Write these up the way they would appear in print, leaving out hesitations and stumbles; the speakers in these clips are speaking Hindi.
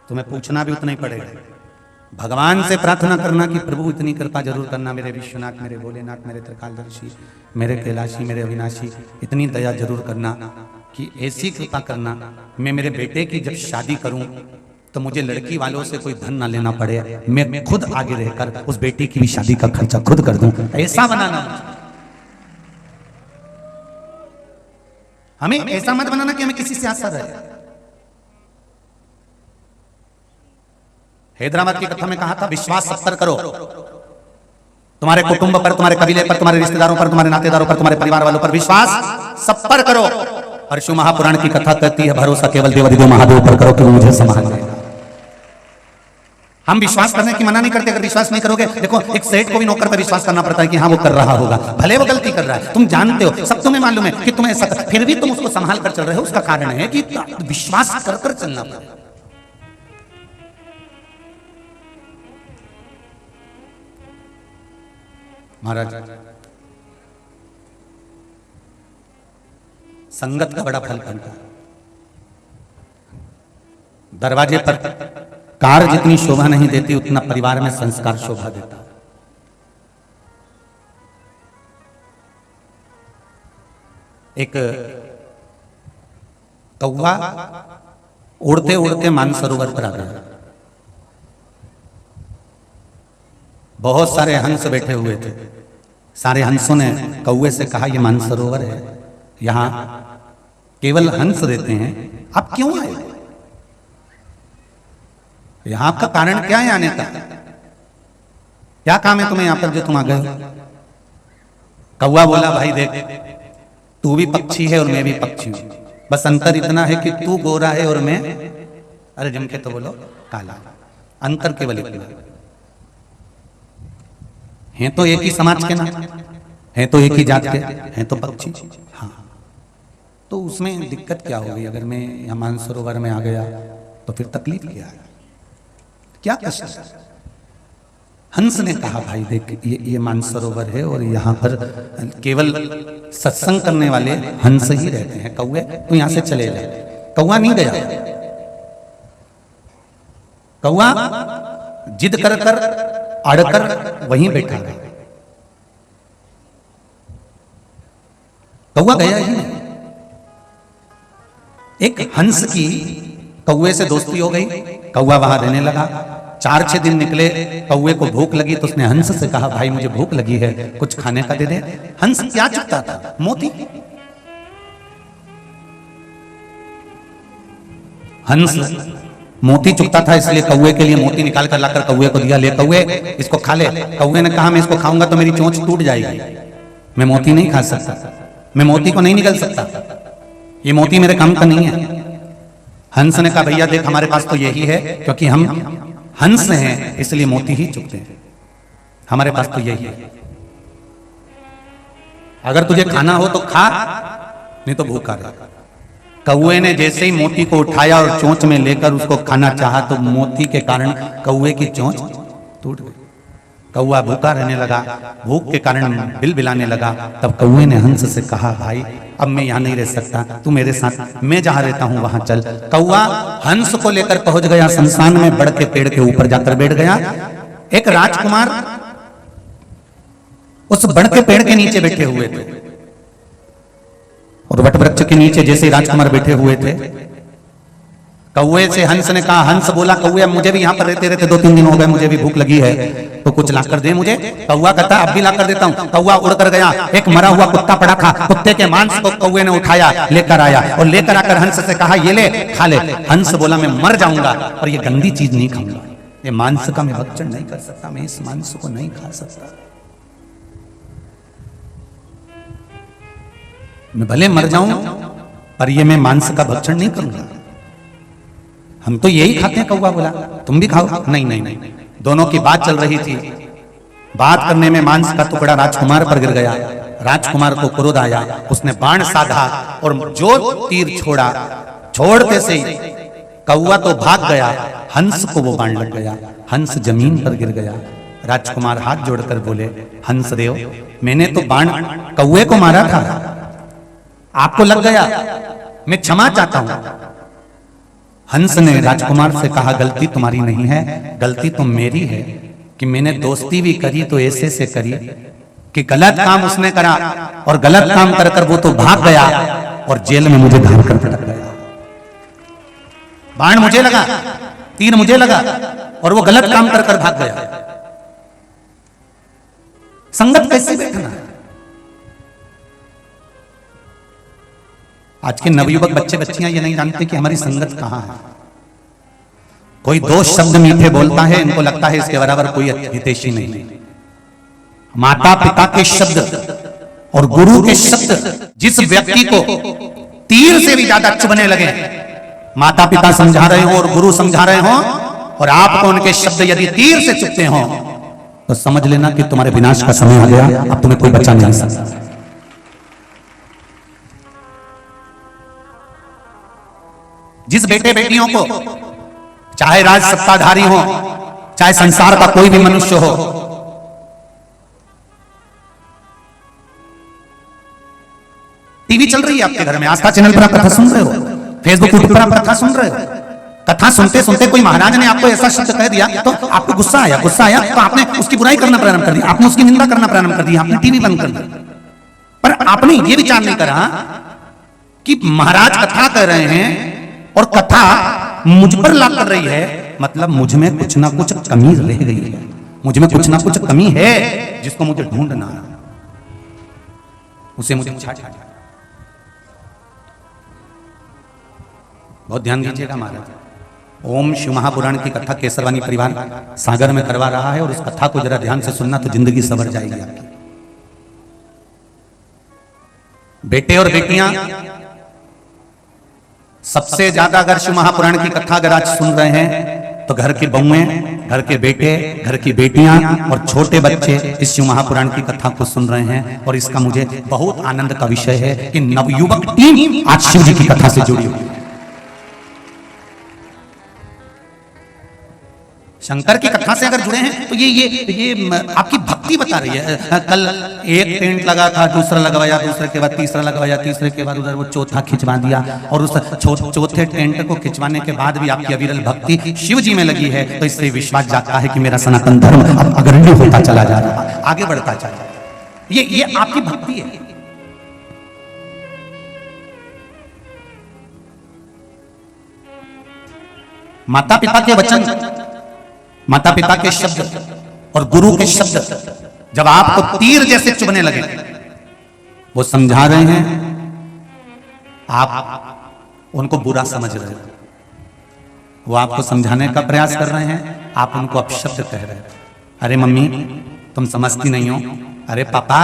तुम्हें पूछना भी उतना ही पड़ेगा। भगवान से प्रार्थना करना कि प्रभु इतनी कृपा जरूर करना, मेरे विश्वनाथ, मेरे भोलेनाथ, मेरे त्रिकालदर्शी, मेरे कैलाशी, मेरे अविनाशी, इतनी दया जरूर करना कि ऐसी कृपा करना मैं मेरे बेटे की जब शादी करूं तो मुझे लड़की वालों से कोई धन ना लेना पड़े, मैं खुद आगे रहकर उस बेटी की भी शादी का खर्चा खुद कर दूं, ऐसा बनाना। हमें ऐसा मत बनाना कि हमें किसी से आशा रहे। हैदराबाद की कथा में कहा था, विश्वास सब पर करो, तुम्हारे कुटुंब पर, तुम्हारे कबीले पर, तुम्हारे रिश्तेदारों पर, तुम्हारे नातेदारों पर, तुम्हारे परिवार वालों पर विश्वास सब पर करो। और शिव महापुराण की कथा कहती है, भरोसा केवल देवाधिदेव महादेव पर करो कि वो मुझे संभाल लेगा। हम विश्वास करने की मना नहीं करते, अगर विश्वास नहीं करोगे, देखो एक सेठ को भी नौकर पर विश्वास करना पड़ता है कि हाँ वो कर रहा होगा, भले वो गलती कर रहा है, तुम जानते हो, सब तुम्हें मालूम है कि तुम्हें ऐसा, फिर भी तुम उसको संभाल कर चल रहे हो। उसका कारण है कि विश्वास कर कर चलना पड़ेगा। महाराज, संगत का बड़ा फल बनता है। दरवाजे पर कार जितनी शोभा नहीं देती, उतना परिवार में संस्कार शोभा देता है। एक कौवा उड़ते उड़ते मानसरोवर पर आ गया। बहुत सारे हंस बैठे हुए थे। सारे हंसों ने कौवे से कहा, यह मानसरोवर है, यहां केवल हंस रहते हैं, आप क्यों आए? यहां आपका कारण क्या है आने का? क्या काम है तुम्हें यहां पर जो तुम आ गए? कौवा बोला, भाई देख, तू भी पक्षी है और मैं भी पक्षी हूं, बस अंतर इतना है कि तू गोरा है और मैं, अरे जम के तो बोलो, काला। अंतर केवल इतना हैं, तो एक ही समाज के ना, हैं तो एक ही जात के, हैं तो पक्षी। हाँ, तो उसमें दिक्कत क्या होगी? अगर मैं यहाँ मानसरोवर में आ गया तो फिर तकलीफ क्या है, क्या कष्ट है? हंस ने कहा, भाई देख, ये मानसरोवर है और यहाँ पर केवल सत्संग करने वाले हंस ही रहते हैं। कौवे तो यहाँ से चले जाए। कौवा नहीं गया। कौवा जिद कर कर अड़कर वहीं बैठा रहा। कौवा गया ही नहीं। एक हंस की कौवे से दोस्ती हो गई, कौवा वहां रहने लगा। 4-6 दिन निकले, कौवे को भूख लगी तो उसने हंस से कहा, भाई मुझे भूख लगी है, कुछ खाने का दे दे। हंस क्या चुकता था? मोती। हंस मोती चुकता था, इसलिए कौवे के लिए मोती निकाल कर लाकर कौवे को दिया, ले कौवे इसको खा ले। कौवे ने कहा, मैं इसको खाऊंगा तो मेरी चोंच टूट जाएगी, मैं मोती नहीं खा सकता, मैं मोती को नहीं निगल सकता, ये मोती मेरे काम का नहीं है। हंस ने कहा, भैया देख, हमारे पास तो यही है, क्योंकि हम हंस हैं इसलिए मोती ही चुकते हैं, हमारे पास तो यही है। अगर तुझे खाना हो तो खा, नहीं तो भूखा रह। कौवे ने जैसे ही मोती को उठाया और चोंच में लेकर उसको खाना चाहा तो मोती के कारण कौवे की चोंच टूट गई। कौवा भूखा रहने लगा, भूख के कारण बिलबिलाने लगा। तब कौवे ने हंस से कहा, भाई अब मैं यहाँ नहीं रह सकता, तू मेरे साथ, मैं जहाँ रहता हूँ वहां चल। कौवा हंस को लेकर पहुंच गया, शमशान में बड़ के पेड़ के ऊपर जाकर बैठ गया। एक राजकुमार उस बड़ के पेड़ के नीचे बैठे हुए थे और वटवृक्ष के नीचे जैसे राजकुमार बैठे हुए थे, कौवे से हंस ने कहा, हंस बोला, कौवे मुझे भी यहाँ पर रहते रहते 2-3 दिन हो गए, मुझे भी भूख लगी है, तो कुछ लाकर दे मुझे। कौवा कहता, अब भी लाकर देता हूँ। कौवा उड़कर गया, एक मरा हुआ कुत्ता पड़ा था, कुत्ते के मांस को कौवे ने उठाया, लेकर आया और लेकर आकर हंस से कहा, ये ले खा ले। हंस बोला, मैं मर जाऊंगा और ये गंदी चीज नहीं खाऊंगा, ये मांस का मैं भक्षण नहीं कर सकता, मैं इस मांस को नहीं खा सकता, मैं भले मर जाऊं पर ये मैं मांस का भक्षण नहीं करूंगा। हम तो यही खाते हैं। कौवा बोला, तुम भी खाओ। नहीं नहीं नहीं, दोनों की बात चल रही थी। बात करने में मांस का टुकड़ा राजकुमार पर गिर गया। राजकुमार को क्रोध आया, उसने बाण साधा और जो तीर छोड़ा, छोड़ते से ही कौवा तो भाग गया, हंस को वो बाण लग गया, हंस जमीन पर गिर गया। राजकुमार हाथ जोड़कर बोले, हंस देव, मैंने तो बाण कौवे को मारा था, आपको लग गया, मैं क्षमा चाहता हूं। हंस ने राजकुमार से कहा, गलती तुम्हारी नहीं है, गलती तो मेरी है कि मैंने दोस्ती भी करी तो ऐसे से करी कि गलत काम उसने करा और गलत काम कर कर वो तो भाग गया और जेल में मुझे धार कर पटक गया। बाण मुझे लगा, तीर मुझे लगा और वो गलत काम कर कर भाग गया। संगत कैसे बैठना? आज के नवयुवक बच्चे बच्चियां ये नहीं जानते कि हमारी संगत कहां है। कोई दो शब्द मीठे बोलता है, इनको लगता है इसके बराबर कोई हितैषी नहीं। माता पिता के शब्द और गुरु के शब्द जिस व्यक्ति को तीर से भी ज्यादा चुभने लगे, माता पिता समझा रहे हो और गुरु समझा रहे हो और आपको उनके शब्द यदि तीर से चुभते हो तो समझ लेना कि तुम्हारे विनाश का समय आ गया, अब तुम्हें कोई बचा नहीं सकता। जिस बेटे बेटियों को, चाहे राज सत्ताधारी हो, चाहे संसार का कोई भी मनुष्य हो, टीवी चल रही है आपके घर में, आस्था चैनल पर आप कथा सुन रहे हो, फेसबुक यूट्यूब पर आप कथा सुन रहे हो, कथा सुनते सुनते कोई महाराज ने आपको ऐसा शब्द कह दिया तो आपको गुस्सा आया तो आपने उसकी बुराई करना प्रारंभ कर दिया, आपने उसकी निंदा करना प्रारंभ कर दिया, आपने टीवी बंद कर दिया। पर आपने ये विचार नहीं करा कि महाराज कथा कर रहे हैं और कथा मुझ पर लाद कर रही है, मतलब मुझ में कुछ ना कुछ कमी रह गई है, मुझ में कुछ ना कुछ कमी है जिसको मुझे ढूंढना है, उसे मुझे छाट। बहुत ध्यान दीजिएगा महाराज। ओम शिव महापुराण की कथा केसरवानी परिवार सागर में करवा रहा है और उस कथा को जरा ध्यान से सुनना तो जिंदगी संवर जाएगी आपकी। बेटे और बेटियां सबसे ज्यादा अगर शिव महापुराण की कथा अगर आज सुन रहे हैं तो घर की बहुएं, घर के बेटे, घर की बेटियां और छोटे बच्चे इस शिव महापुराण की कथा को सुन रहे हैं और इसका मुझे बहुत आनंद का विषय है कि नवयुवक टीम आज शिव जी की कथा से जुड़ी हुई है। शंकर की कथा से अगर जुड़े हैं तो ये आपकी भक्ति बता रही है। कल एक टेंट लगा था, दूसरा लगवाया, दूसरे के बाद तीसरा लगवाया, तीसरे के बाद उधर वो चौथा खिंचवा दिया और उस चौथे टेंट को खिंचवाने के बाद भी आपकी अविरल भक्ति शिव जी में लगी है तो इससे विश्वास जाता है कि मेरा सनातन धर्म अब अग्रणी होता चला जा रहा है, आगे बढ़ता चला जा रहा है। ये आपकी भक्ति है। माता पिता के वचन, माता पिता के शब्द और गुरु के शब्द जब आपको तीर जैसे चुभने लगे, वो समझा रहे हैं, आप उनको बुरा समझ रहे हो, वो आपको समझाने का प्रयास कर रहे हैं, आप उनको अपशब्द कह रहे हैं। अरे मम्मी तुम समझती नहीं हो, अरे पापा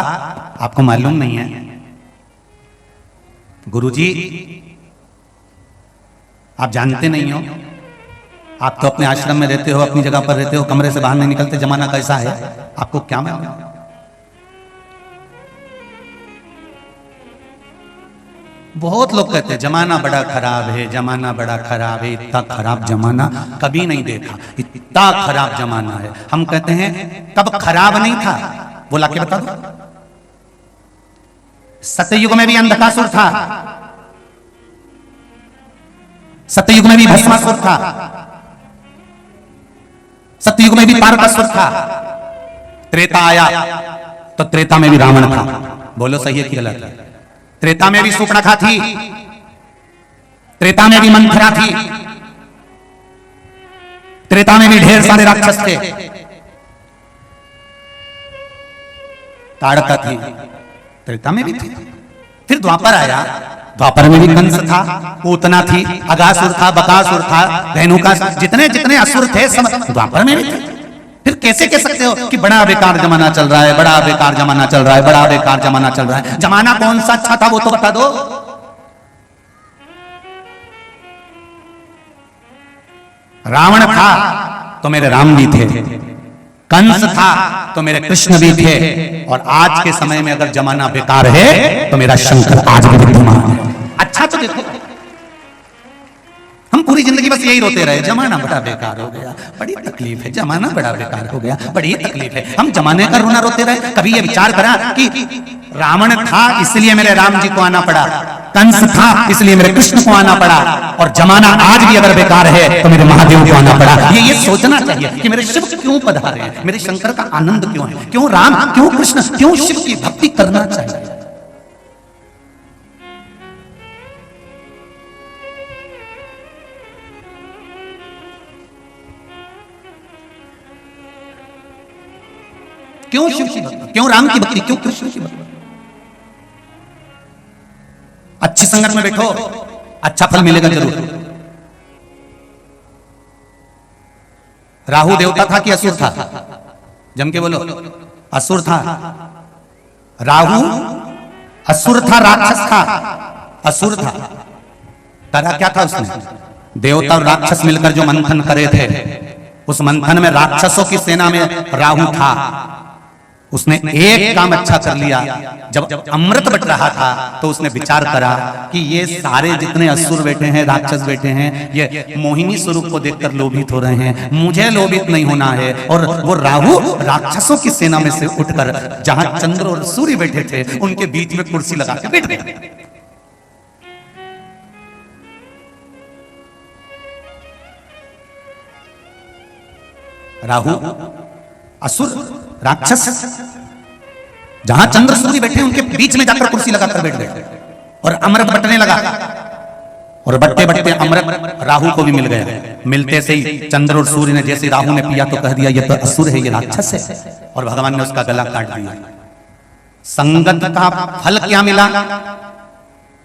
आपको मालूम नहीं है, गुरुजी आप जानते नहीं हो, आप तो अपने आश्रम में रहते हो, अपनी जगह पर रहते हो, कमरे से बाहर नहीं निकलते, जमाना कैसा है आपको क्या मालूम। बहुत लोग कहते हैं जमाना बड़ा खराब है, जमाना बड़ा खराब है, इतना खराब जमाना कभी नहीं देखा, इतना खराब जमाना है। हम कहते हैं कब खराब नहीं था, बोला के बता दो। सत्ययुग में भी अंधकासुर था, सत्ययुग में भी भस्मासुर था, सत्ययुग में भी तारकासुर था, त्रेता आया तो त्रेता में भी रावण था। बोलो सही है कि गलत है? त्रेता में भी सूर्पणखा थी, त्रेता में भी मंथरा थी, त्रेता में भी ढेर सारे राक्षस थे, ताड़का थी, त्रेता में भी थी। फिर द्वापर आया, द्वापर में भी कंस था, पूतना थी, अगासुर था, बकासुर था, धेनुका, जितने जितने असुर थे सब द्वापर में भी थे। फिर कैसे कह सकते हो कि बड़ा बेकार जमाना चल रहा है, बड़ा बेकार जमाना चल रहा है, बड़ा बेकार जमाना चल रहा है? जमाना कौन सा अच्छा था वो तो बता दो। रावण था तो मेरे राम भी थे, कंस था तो मेरे कृष्ण भी थे, और आज के समय में अगर जमाना बेकार है तो मेरा शंकर आज भी विद्यमान है। अच्छा तो देखो, हम पूरी जिंदगी बस यही रोते रहे, जमाना बड़ा बेकार हो गया, बड़ी तकलीफ है, जमाना बड़ा बेकार हो गया, बड़ी तकलीफ है। हम जमाने का रोना रोते रहे। कभी ये विचार करा कि रावण था इसलिए मेरे राम जी को आना पड़ा, कंस था इसलिए मेरे कृष्ण को आना पड़ा, और जमाना आज भी अगर बेकार है तो मेरे महादेव को आना पड़ा। ये सोचना चाहिए कि मेरे शिव क्यों पधारे हैं, मेरे शंकर का आनंद क्यों है, क्यों राम, क्यों कृष्ण, क्यों शिव की भक्ति करना चाहिए। क्यों शिव की भक्ति, क्यों राम की भक्ति, क्यों कृष्ण की भक्ति। अच्छी संगत में बैठो, अच्छा फल मिलेगा जरूर। राहु देवता था कि असुर था? जम के बोलो। असुर था। राहु असुर था, राक्षस था, असुर था। करा क्या था उसने? देवता और राक्षस मिलकर जो मंथन करे थे, उस मंथन में राक्षसों की सेना में राहु था। उसने एक काम अच्छा कर लिया, जब अमृत बट रहा था तो उसने विचार करा कि ये सारे जितने असुर बैठे हैं, राक्षस बैठे हैं, ये मोहिनी स्वरूप को देखकर लोभित हो रहे हैं, मुझे लोभित नहीं होना है। और वो राहु राक्षसों की सेना में से उठकर जहां चंद्र और सूर्य बैठे थे उनके बीच में कुर्सी लगा के बैठ गए। राहु असुर राक्षस जहां चंद्र सूर्य बैठे उनके बीच में जाकर कुर्सी लगाकर बैठ गए और अमृत बटने लगा। और बटते बटते अमृत राहु को भी मिल गया। मिलते से ही चंद्र और सूर्य ने जैसे राहु ने पिया तो कह दिया ये तो असुर है, ये राक्षस है, और भगवान ने उसका गला काट दिया। संगत का फल क्या मिला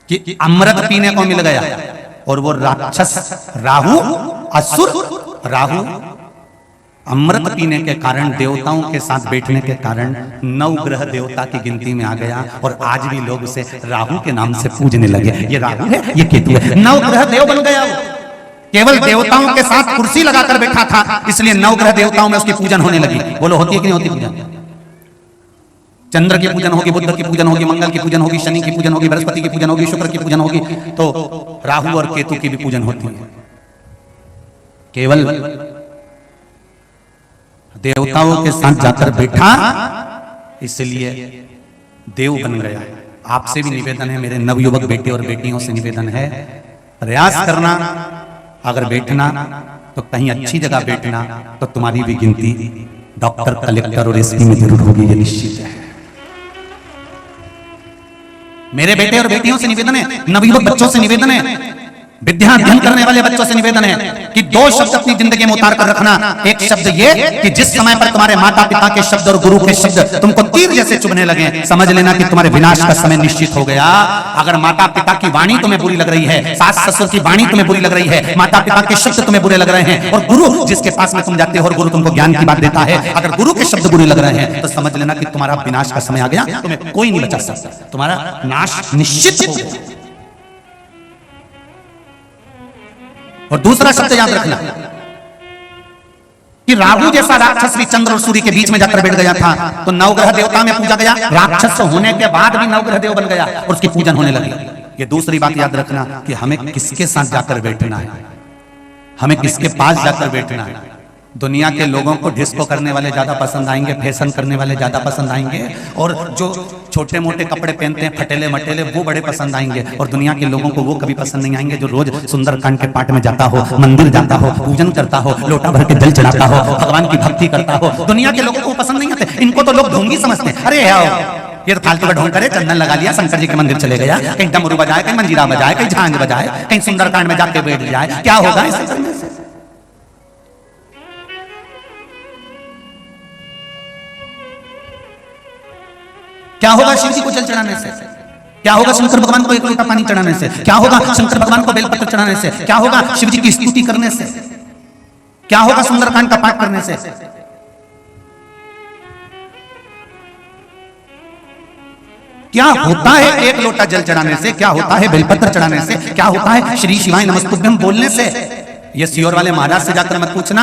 कि अमृत पीने को मिल गया। और वो राक्षस राहु, असुर राहु अमृत पीने के कारण, देवताओं के साथ बैठने के कारण 9 ग्रह देवता की गिनती में आ गया। और आज भी लोग उसे राहु के नाम से पूजने लगे। ये राहु है, ये केतु है, 9 ग्रह देव बन गया वो। केवल देवताओं के साथ कुर्सी लगाकर बैठा था, इसलिए 9 ग्रह देवताओं में उसकी पूजन होने लगी। बोलो होती है कि नहीं होती पूजन? चंद्र की पूजन होगी, बुद्ध की पूजन होगी, मंगल की पूजन होगी, शनि की पूजन होगी, बृहस्पति की पूजन होगी, शुक्र की पूजन होगी, तो राहु और केतु की भी पूजन होती है। केवल देवताओं के साथ जाकर बैठा इसलिए देव बन गया। आपसे भी निवेदन है, मेरे नवयुवक बेटे और बेटियों से निवेदन है, प्रयास करना, अगर बैठना तो कहीं अच्छी जगह बैठना, तो तुम्हारी भी गिनती डॉक्टर, कलेक्टर और एसपी में जरूर होगी, ये निश्चित है। मेरे बेटे और बेटियों से निवेदन है, नवयुवक बच्चों से निवेदन है, विद्या अध्ययन करने वाले बच्चों से निवेदन है कि 2 शब्द अपनी जिंदगी में उतार कर रखना। एक शब्द ये कि जिस समय पर तुम्हारे माता पिता के शब्द और गुरु के शब्द तुमको तीर जैसे चुभने लगे, समझ लेना कि तुम्हारे विनाश का समय निश्चित हो गया। अगर माता पिता की वाणी तुम्हें बुरी लग रही है, सास ससुर की वाणी तुम्हें बुरी लग रही है, माता पिता के शब्द तुम्हें बुरे लग रहे हैं, और गुरु जिसके पास में तुम जाते हो और गुरु तुमको ज्ञान की बात देता है, अगर गुरु के शब्द बुरे लग रहे हैं तो समझ लेना कि तुम्हारा विनाश का समय आ गया, तुम्हें कोई नहीं बचा सकता, तुम्हारा नाश निश्चित हो गया। और दूसरा शब्द याद रखना कि राहु जैसा राक्षस भी चंद्र और सूर्य के बीच में जाकर बैठ गया था, तो 9 ग्रह देवता में पूजा गया, राक्षस होने के बाद भी 9 ग्रह देव बन गया और उसकी पूजन होने लगी। ये दूसरी बात याद रखना कि हमें किसके साथ जाकर बैठना है, हमें किसके पास जाकर बैठना है। दुनिया के लोगों को डिस्को करने वाले ज्यादा पसंद आएंगे, फैशन करने वाले ज्यादा पसंद आएंगे, और जो छोटे मोटे कपड़े पहनते हैं फटेले मटेले वो बड़े पसंद आएंगे। और दुनिया के लोगों को वो कभी पसंद नहीं आएंगे जो रोज सुंदरकांड के पाठ में जाता हो, मंदिर जाता हो, पूजन करता हो, लोटा भर के जल चढ़ाता हो, भगवान की भक्ति करता हो। दुनिया के लोगों को पसंद नहीं आते, इनको तो लोग ढोंगी समझते हैं। अरे ये तो फालतू का ढोंग करे, चंदन लगा लिया, शंकर जी के मंदिर चले गया, कहीं डमरू बजाए, कहीं मंजीरा बजाए, कहीं झांझ बजाए, कहीं सुंदरकांड में जाके बैठ जाए, क्या होगा इससे करने से? क्या होगा शिव जी को जल चढ़ाने से? क्या होगा शंकर भगवान को 1 लोटा पानी चढ़ाने से? क्या होगा शंकर भगवान को बेलपत्र चढ़ाने से? क्या होगा शिव जी की स्तुति करने से? क्या होगा सुंदरकांड का पाठ करने से? क्या होता है 1 लोटा जल चढ़ाने से? क्या होता है बेलपत्र चढ़ाने से? क्या होता है श्री शिवाय नमस्तुभ्यम बोलने से? ये सियोर वाले महाराज से जाकर मत पूछना,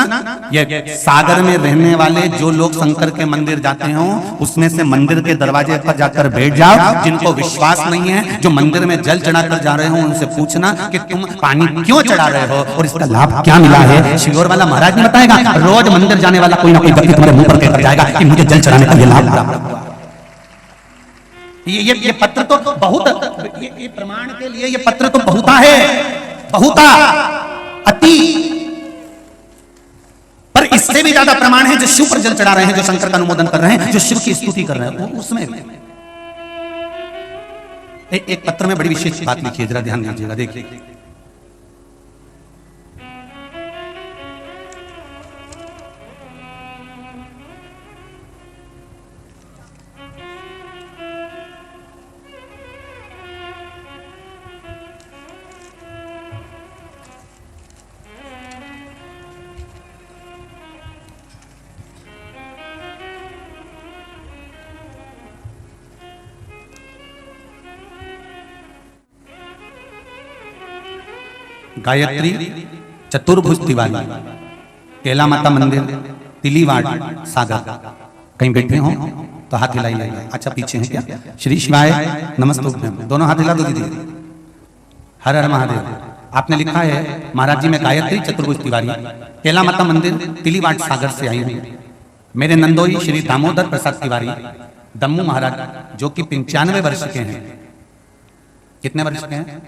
ये सागर में रहने वाले जो लोग शंकर के मंदिर जाते हो उसमें से मंदिर के दरवाजे पर जाकर बैठ जाओ। जिनको विश्वास नहीं है, जो मंदिर में जल चढ़ाकर जा रहे हो, उनसे पूछना कि तुम पानी क्यों चढ़ा रहे हो और इसका लाभ क्या मिला है। सियोर वाला महाराज नहीं बताएगा, रोज मंदिर जाने वाला कोई ना कोई व्यक्ति तुम्हारे मुंह पर कहकर जाएगा कि मुझे जल चढ़ाने का ये लाभ मिला। ये पत्र तो बहुत, ये प्रमाण के लिए ये पत्र तो बहुता है, बहुता अति, पर इससे भी ज्यादा प्रमाण है जो शिव पर जल चढ़ा रहे हैं, जो शंकर का अनुमोदन कर रहे हैं, जो शिव की स्तुति कर रहे हैं, उसमें एक पत्र में बड़ी विशेष बात लिखी है, जरा ध्यान दीजिएगा, देखिए। गायत्री चतुर्भुज तिवारी, केला माता मंदिर, तिलीवाड़, सागर। कहीं बैठे हो तो हाथ हिलाइए। अच्छा पीछे हैं क्या? श्री शिवाय नमस्तुभ्यं, दोनों हाथ हिला दो दीदी। हर हर महादेव। आपने लिखा है महाराज जी मैं गायत्री चतुर्भुज तिवारी, केला माता मंदिर, तिलीवाड़, सागर से आई हूँ। मेरे नंदोई श्री दामोदर प्रसाद तिवारी दम्मू महाराज, जो कि 95 वर्ष के हैं। कितने वर्ष के हैं?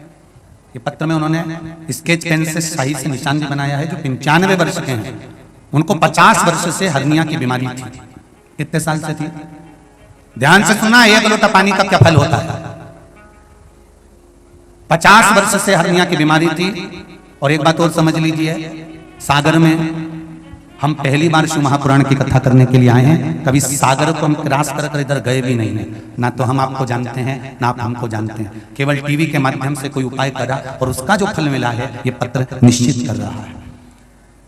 ये पत्र में उन्होंने स्केच पेन से शाही से निशान भी बनाया है, जो 95 वर्ष के हैं। उनको 50 वर्ष से हर्निया की बीमारी थी। कितने साल से थी? ध्यान से सुना, एक लोटा पानी का क्या फल होता है। 50 वर्ष से हर्निया की बीमारी थी। और एक बात और समझ लीजिए, सागर में हम पहली बार शिव महापुराण की कथा करने के लिए आए हैं। कभी सागर को हम क्रॉस कर इधर गए भी नहीं है, ना तो हम आपको जानते हैं ना आप हमको जानते हैं। केवल टीवी के माध्यम से कोई उपाय करा और उसका जो फल मिला है ये पत्र निश्चित कर रहा है।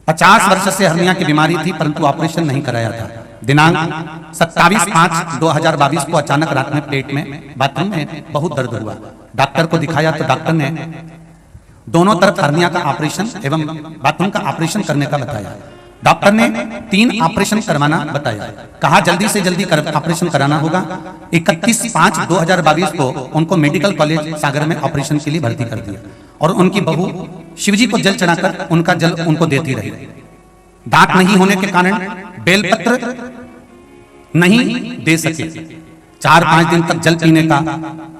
50 वर्ष से हर्निया की बीमारी थी, परंतु ऑपरेशन नहीं कराया था। दिनांक 27/5/2022 को अचानक रात में पेट में बाथरूम में बहुत दर्द हुआ। डॉक्टर को दिखाया तो डॉक्टर ने दोनों तरफ हर्निया का ऑपरेशन एवं बाथरूम का ऑपरेशन करने का बताया। डॉक्टर ने 3 ऑपरेशन करवाना बताया। कहा जल्दी से जल्दी ऑपरेशन कराना होगा। 31/5/2022 को उनको मेडिकल कॉलेज सागर में ऑपरेशन के लिए भर्ती कर दिया। और उनकी बहू शिवजी को जल चढ़ाकर उनका जल उनको देती रही। दांत नहीं होने के कारण बेलपत्र नहीं दे सके। 4-5 दिन तक जल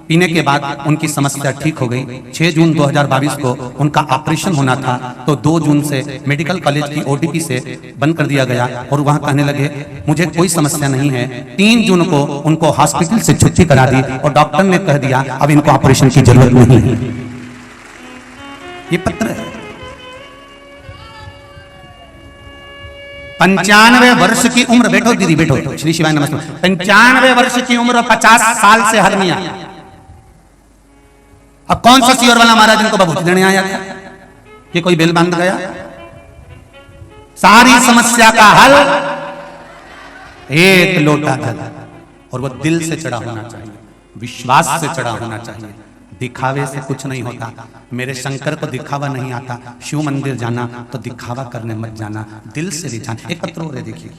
पीने के बाद उनकी समस्या ठीक हो गई। 6 जून 2022 को उनका ऑपरेशन होना था, तो 2 जून से मेडिकल कॉलेज की ओटीपी से बंद कर दिया गया और वहां कहने लगे मुझे कोई समस्या नहीं है। 3 जून को उनको हॉस्पिटल से छुट्टी करा दी और डॉक्टर ने कह दिया अब इनको ऑपरेशन की जरूरत नहीं है। ये पत्र है। 95 वर्ष की उम्र, बैठो दीदी बैठो, श्री शिवाय नमस्ते। 95 वर्ष की उम्र, 50 साल से हर्निया। अब कौन सा सियोर वाला महाराज इनको बबूत देने आया था कि कोई बेल बांध गया? सारी समस्या का हल एक लोटा जल, और वो दिल से चढ़ा होना चाहिए, विश्वास से चढ़ा होना चाहिए। दिखावे से कुछ नहीं होता। मेरे शंकर को दिखावा नहीं आता। शिव मंदिर जाना तो दिखावा करने मत जाना, दिल से जाना। एक पत्र हो रहे देखिए।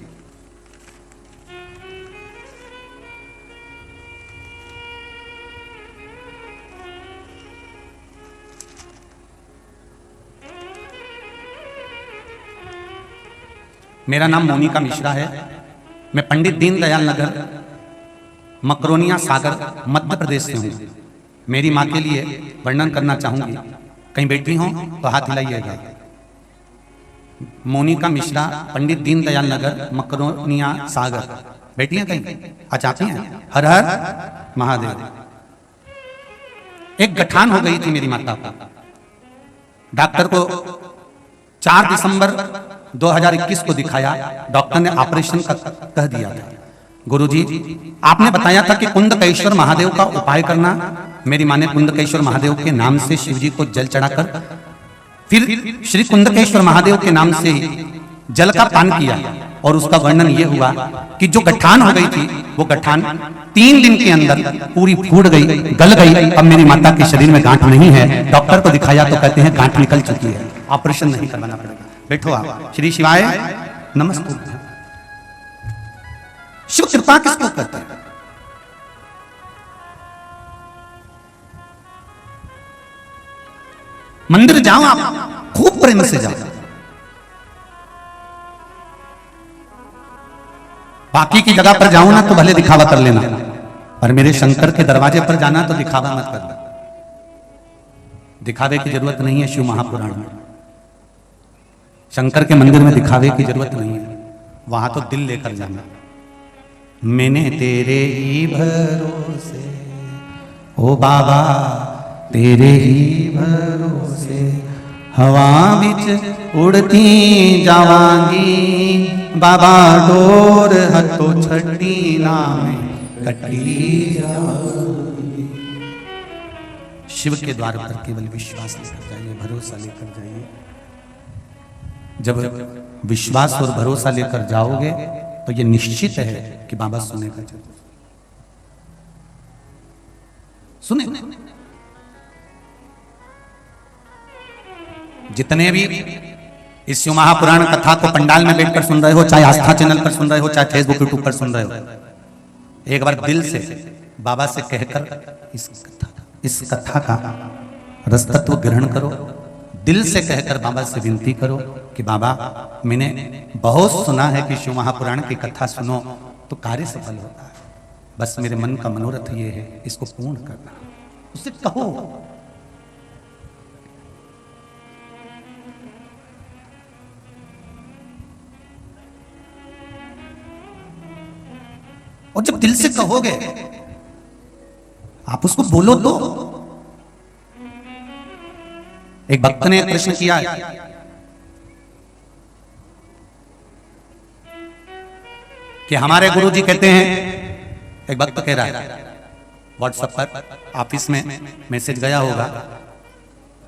मेरा नाम मोनिका मिश्रा है। मैं पंडित दीनदयाल नगर, मकरोनिया, सागर, मध्य प्रदेश से हूँ। मेरी माँ के लिए वर्णन करना चाहूंगी। कहीं बैठी हो तो हाथ हिलाइएगा। मोनिका मिश्रा, पंडित दीनदयाल नगर, मकरोनिया, सागर। बैठी हैं कहीं? अच्छा आती हैं। हर हर महादेव। एक गठान हो गई थी मेरी माता को। डॉक्टर को 4 दिसंबर 2021 को दिखाया। डॉक्टर ने ऑपरेशन का कह दिया था। गुरुजी आपने बताया था कि कुंदकेश्वर महादेव का उपाय करना। मेरी मां ने कुंदकेश्वर महादेव के नाम से शिवजी को जल चढ़ाकर फिर श्री कुंदकेश्वर महादेव के नाम से जल का पान किया। और उसका वर्णन यह हुआ कि जो गठान हो गई थी वो गठान 3 दिन के अंदर पूरी फूट गई, गल गई। अब मेरी माता के शरीर में गांठ नहीं है। डॉक्टर को दिखाया तो कहते हैं गांठ निकल चुकी है। ऑपरेशन नहीं करवाना पड़ेगा। बैठो आप। श्री शिवाय नमस्ते। शिव कृपा किसको कहते हैं? मंदिर जाओ आप, खूब प्रेम से जाओ। बाकी की जगह पर जाओ ना तो भले दिखावा कर लेना, पर मेरे शंकर के दरवाजे पर जाना तो दिखावा मत करना। दिखावे की जरूरत नहीं है शिव महापुराण में। शंकर के मंदिर में दिखावे की जरूरत नहीं है, वहां तो दिल लेकर जाना। मैंने तेरे ही भरोसे ओ बाबा, तेरे ही भरोसे हवा बिच उड़ती जावांगी, बाबा डोर हथो छड़ी नाम कटी जाऊंगी। शिव के द्वार पर केवल विश्वास लेकर जाइए, भरोसा लेकर जाइए। जब विश्वास और भरोसा लेकर जाओगे तो ये निश्चित है कि बाबा सुनेगा, सुने। जितने भी इस शिव महापुराण कथा को पंडाल में बैठकर सुन रहे हो, चाहे आस्था चैनल पर सुन रहे हो, चाहे फेसबुक यूट्यूब पर सुन रहे हो, एक बार दिल से बाबा से कहकर इस कथा का रसतत्व ग्रहण करो। दिल से कहकर बाबा से विनती करो कि बाबा, मैंने बहुत सुना है कि शिव महापुराण की कथा सुनो तो कार्य सफल होता है। बस मेरे मन का मनोरथ ये है, इसको पूर्ण करना। उससे कहो। और जब दिल से कहोगे, आप उसको बोलो तो। एक भक्त ने प्रश्न किया कि हमारे गुरुजी कहते हैं, एक भक्त कह रहा है व्हाट्सएप पर, ऑफिस में मैसेज गया होगा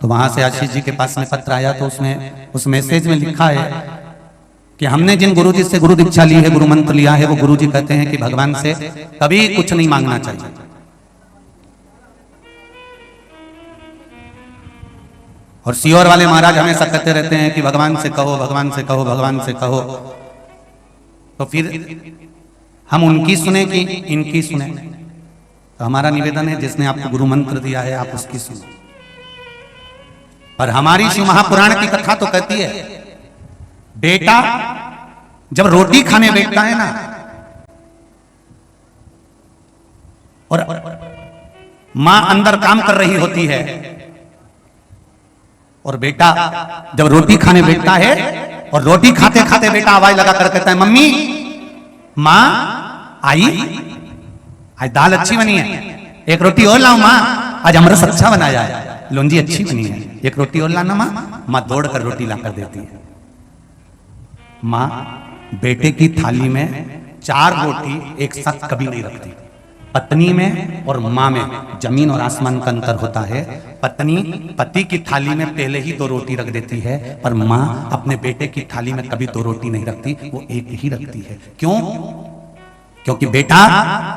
तो वहां से आशीष जी के पास में पत्र आया, तो उसमें उस मैसेज में लिखा है कि हमने जिन गुरुजी से गुरु दीक्षा ली है, गुरु मंत्र लिया है, वो गुरुजी कहते हैं कि भगवान से कभी कुछ नहीं मांगना चाहिए। और सियोर वाले महाराज हमेशा कहते रहते हैं कि भगवान से कहो, भगवान से कहो, भगवान से कहो। तो फिर हम उनकी सुने कि इनकी सुने? तो हमारा निवेदन है, जिसने आपको गुरु मंत्र दिया है आप उसकी सुनो। पर हमारी शिव महापुराण की कथा तो कहती है, बेटा जब रोटी खाने बैठता है ना, और मां अंदर काम कर रही होती है, और बेटा जब रोटी खाने बैठता है और रोटी खाते खाते बेटा आवाज लगा कर कहता है, मम्मी, मां आई, आज दाल अच्छी बनी है, एक रोटी और लाओ मां, आज अमरस अच्छा बनाया है, लौंजी अच्छी बनी है, एक रोटी और लाना मां। मां दौड़ कर रोटी लाकर देती है। मां बेटे की थाली में 4 रोटी एक साथ कभी नहीं रखती। पत्नी में और मां में जमीन और आसमान का अंतर होता है। पत्नी पति की थाली में पहले ही 2 रोटी रख देती है, पर मां अपने बेटे की थाली में कभी 2 रोटी नहीं रखती, वो एक ही रखती है। क्यों? क्योंकि बेटा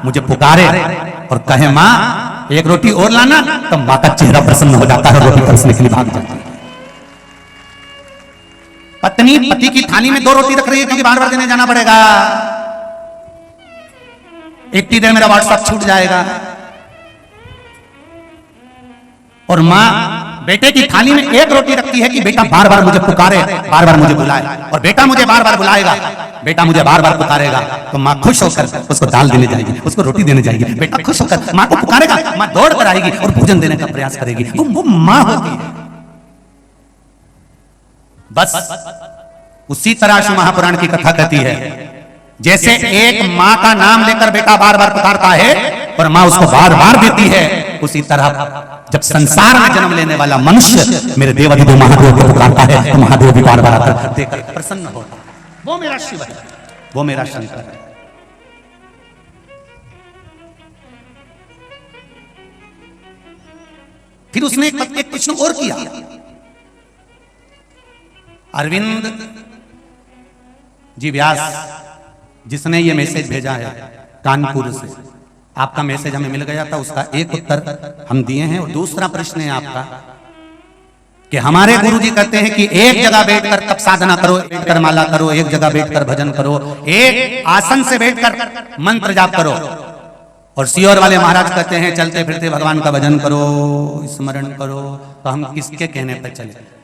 मुझे पुकारे और कहे मां एक रोटी और लाना, तो मां का चेहरा प्रसन्न हो जाता है, रोटी परसने के लिए भाग जाती है। पत्नी पति की थाली में 2 रोटी रख रही है क्योंकि बार बार देने जाना पड़ेगा, इतनी देर मेरा व्हाट्सएप छूट जाएगा। और मां बेटे की थाली में 1 रोटी रखती है कि बेटा बार बार मुझे पुकारे, बार बार मुझे बुलाए, और बेटा मुझे बार बार बुलाएगा, बेटा मुझे बार बार पुकारेगा, तो मां खुश होकर उसको दाल देने जाएगी, उसको रोटी देने जाएगी। बेटा खुश होकर मां को पुकारेगा, मां दौड़ कर आएगी और भोजन देने का प्रयास करेगी। वो मां होती है। बस उसी तरह शिव महापुराण की कथा कहती है, जैसे एक मां का नाम लेकर बेटा बार बार पुकारता है और मां उसको बार बार देती है, उसी तरह जब संसार में जन्म लेने वाला मनुष्य मेरे देवाधिदेव महादेव को पुकारता है तो महादेव भी बार बार आकर देकर प्रसन्न होता है। वो मेरा शिव है, वो मेरा शंकर है। फिर उसने एक प्रश्न और किया। अरविंद जी व्यास जिसने ये मैसेज भेजा है कानपुर से, आपका मैसेज हमें मिल गया था, उसका एक उत्तर हम दिए हैं। और दूसरा प्रश्न है आपका कि हमारे गुरुजी कहते हैं कि एक जगह बैठकर तप साधना करो, बैठकर माला करो, एक जगह बैठकर भजन करो, एक आसन से बैठकर मंत्र जाप करो। और सीहोर वाले महाराज कहते हैं चलते फिरते भगवान का भजन करो, स्मरण करो। तो हम किसके कहने पर चले?